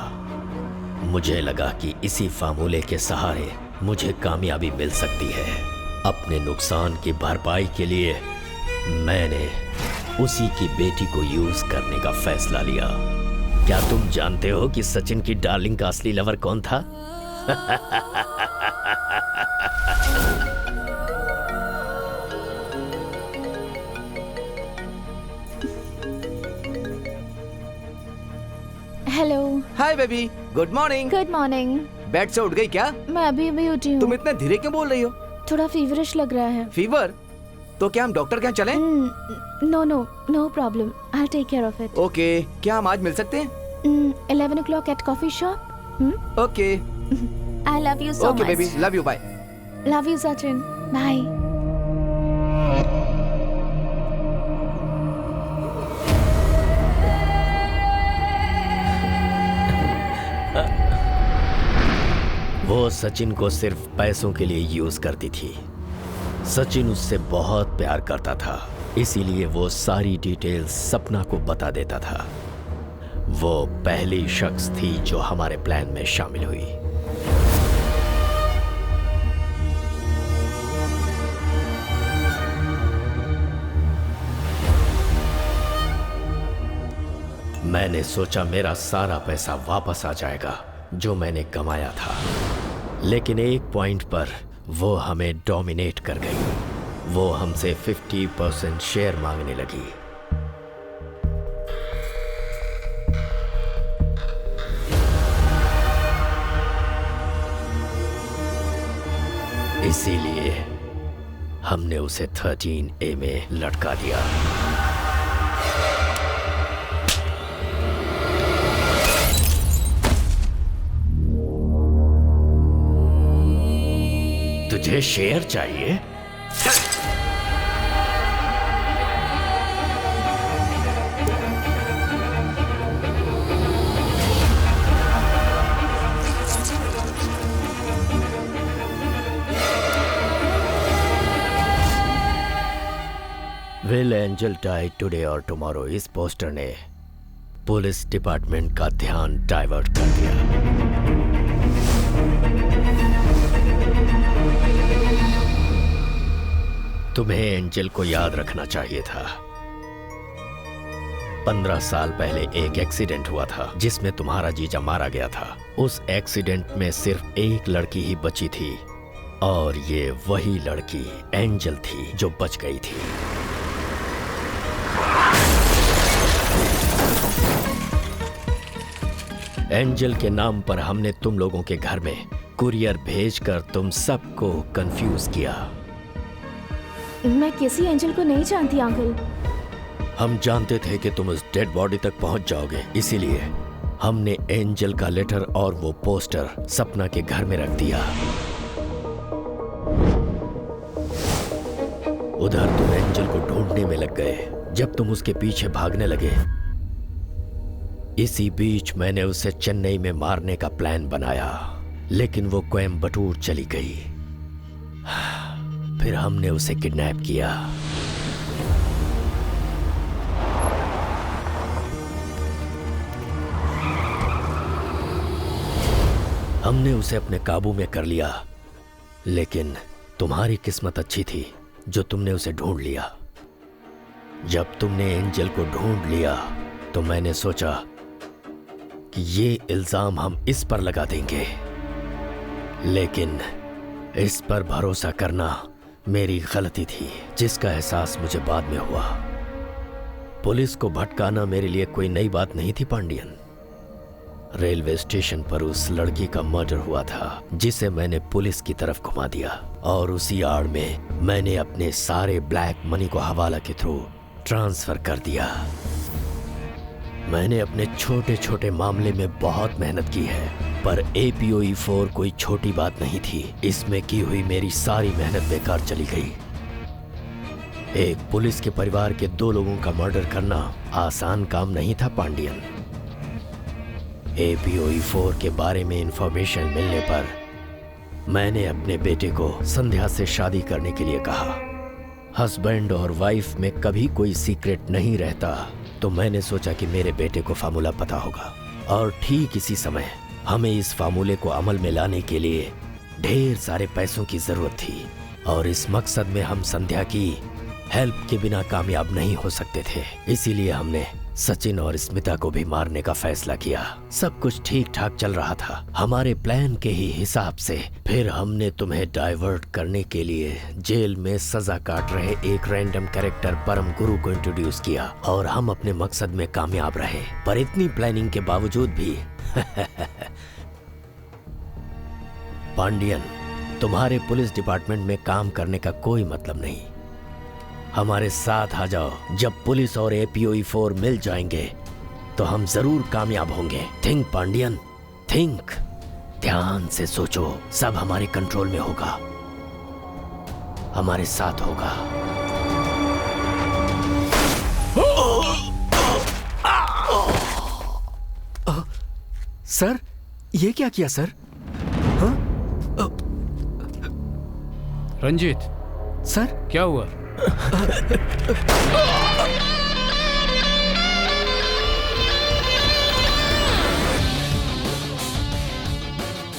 मुझे लगा कि इसी फार्मूले के सहारे मुझे कामयाबी मिल सकती है। अपने नुकसान की भरपाई के लिए मैंने उसी की बेटी को यूज करने का फैसला लिया। क्या तुम जानते हो कि सचिन की डार्लिंग का असली लवर कौन था? Hello. Hi baby, good morning. Good morning. Bed से उठ गई क्या? मैं अभी अभी उठी हूँ। तुम इतने धीरे क्यों बोल रही हो? थोड़ा फीवरिश लग रहा है। फीवर? तो क्या हम डॉक्टर के यहाँ चलें? No no no problem, I take care of it. Okay, क्या हम आज मिल सकते हैं? 11 o'clock at coffee shop. Okay. I love you so much. Okay baby, love you, bye. Love you Sachin, bye. वो सचिन को सिर्फ पैसों के लिए यूज करती थी। सचिन उससे बहुत प्यार करता था, इसीलिए वो सारी डिटेल्स सपना को बता देता था। वो पहली शख्स थी जो हमारे प्लान में शामिल हुई। मैंने सोचा मेरा सारा पैसा वापस आ जाएगा जो मैंने कमाया था, लेकिन एक पॉइंट पर वो हमें डोमिनेट कर गई। वो हमसे 50% शेयर मांगने लगी। इसीलिए हमने उसे 13A में लटका दिया। तुझे शेयर चाहिए? विल एंजल डाई टुडे और टुमारो, इस पोस्टर ने पुलिस डिपार्टमेंट का ध्यान डाइवर्ट कर दिया। तुम्हें एंजल को याद रखना चाहिए था। 15 साल पहले एक एक्सीडेंट हुआ था जिसमें तुम्हारा जीजा मारा गया था। उस एक्सीडेंट में सिर्फ एक लड़की ही बची थी, और ये वही लड़की एंजल थी जो बच गई थी। एंजल के नाम पर हमने तुम लोगों के घर में कुरियर भेजकर तुम सबको कंफ्यूज किया। मैं किसी एंजल को नहीं जानती अंकल। हम जानते थे कि तुम उस डेड बॉडी तक पहुंच जाओगे, इसीलिए हमने एंजल का लेटर और वो पोस्टर सपना के घर में रख दिया। उधर तुम एंजल को ढूंढने में लग गए जब तुम उसके पीछे भागने लगे। इसी बीच मैंने उसे चेन्नई में मारने का प्लान बनाया, लेकिन वो कोयम्बटूर चली गई। फिर हमने उसे किडनैप किया। हमने उसे अपने काबू में कर लिया, लेकिन तुम्हारी किस्मत अच्छी थी जो तुमने उसे ढूंढ लिया। जब तुमने एंजल को ढूंढ लिया तो मैंने सोचा कि ये इल्जाम हम इस पर लगा देंगे, लेकिन इस पर भरोसा करना मेरी गलती थी, जिसका एहसास मुझे बाद में हुआ। पुलिस को भटकाना मेरे लिए कोई नई बात नहीं थी पांडियन। रेलवे स्टेशन पर उस लड़की का मर्डर हुआ था जिसे मैंने पुलिस की तरफ घुमा दिया, और उसी आड़ में मैंने अपने सारे ब्लैक मनी को हवाला के थ्रू ट्रांसफर कर दिया। मैंने अपने छोटे छोटे मामले में बहुत मेहनत की है, पर APOE4 कोई छोटी बात नहीं थी। इसमें की हुई मेरी सारी मेहनत बेकार चली गई। एक पुलिस के परिवार के 2 लोगों का मर्डर करना आसान काम नहीं था पांडियन। APOE4 के बारे में इंफॉर्मेशन मिलने पर मैंने अपने बेटे को संध्या से शादी करने के लिए कहा। हस्बैंड और वाइफ में कभी कोई सीक्रेट नहीं रहता, तो मैंने सोचा कि मेरे बेटे को फार्मूला पता होगा। और ठीक इसी समय हमें इस फार्मूले को अमल में लाने के लिए ढेर सारे पैसों की जरूरत थी, और इस मकसद में हम संध्या की हेल्प के बिना कामयाब नहीं हो सकते थे। इसीलिए हमने सचिन और स्मिता को भी मारने का फैसला किया। सब कुछ ठीक ठाक चल रहा था हमारे प्लान के ही हिसाब से। फिर हमने तुम्हें डाइवर्ट करने के लिए जेल में सजा काट रहे एक रैंडम कैरेक्टर परम गुरु को इंट्रोड्यूस किया, और हम अपने मकसद में कामयाब रहे। पर इतनी प्लानिंग के बावजूद भी पांडियन, तुम्हारे पुलिस डिपार्टमेंट में काम करने का कोई मतलब नहीं। हमारे साथ आ जाओ। जब पुलिस और APOE4 मिल जाएंगे तो हम जरूर कामयाब होंगे। Think Pandian, think. ध्यान से सोचो, सब हमारे कंट्रोल में होगा, हमारे साथ होगा। सर, ये क्या किया सर? रंजीत, सर क्या हुआ?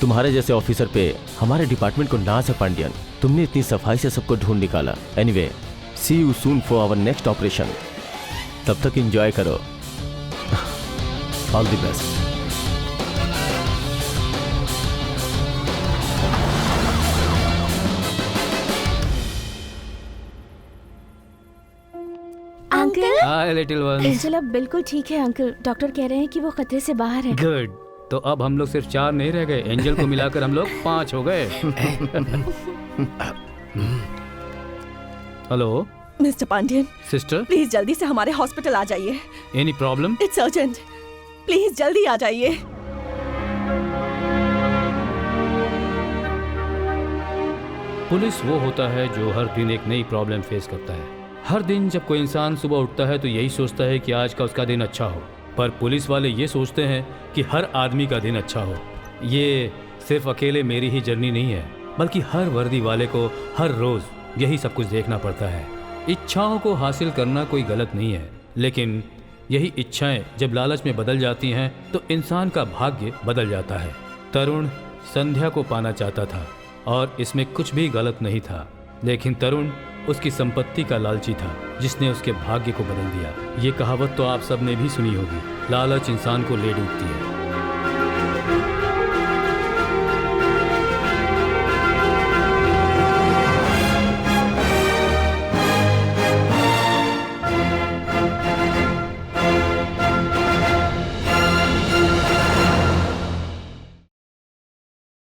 तुम्हारे जैसे ऑफिसर पे हमारे डिपार्टमेंट को नाज है पांडियन। तुमने इतनी सफाई से सबको ढूंढ निकाला। Anyway, see you soon for our next operation. तब तक एंजॉय करो। All the best. Uncle, hi little one. Angel अब बिल्कुल ठीक है अंकल। डॉक्टर कह रहे हैं कि वो खतरे से बाहर है। गुड। तो अब हम लोग सिर्फ 4 नहीं रह गए, एंजल को मिलाकर हम लोग 5 हो गए। Hello mister Pandian, sister, please जल्दी से हमारे हॉस्पिटल आ जाइए। Any problem? It's urgent, please जल्दी आ जाइए। पुलिस वो होता है जो हर दिन एक नई प्रॉब्लम फेस करता है। हर दिन जब कोई इंसान सुबह उठता है तो यही सोचता है कि आज का उसका दिन अच्छा हो, पर पुलिस वाले ये सोचते हैं कि हर आदमी का दिन अच्छा हो। ये सिर्फ अकेले मेरी ही जर्नी नहीं है, बल्कि हर वर्दी वाले को हर रोज़ यही सब कुछ देखना पड़ता है। इच्छाओं को हासिल करना कोई गलत नहीं है, लेकिन यही इच्छाएं जब लालच में बदल जाती हैं तो इंसान का भाग्य बदल जाता है। तरुण संध्या को पाना चाहता था और इसमें कुछ भी गलत नहीं था, लेकिन तरुण उसकी संपत्ति का लालची था जिसने उसके भाग्य को बदल दिया। ये कहावत तो आप सब ने भी सुनी होगी, लालच इंसान को ले डूबती है।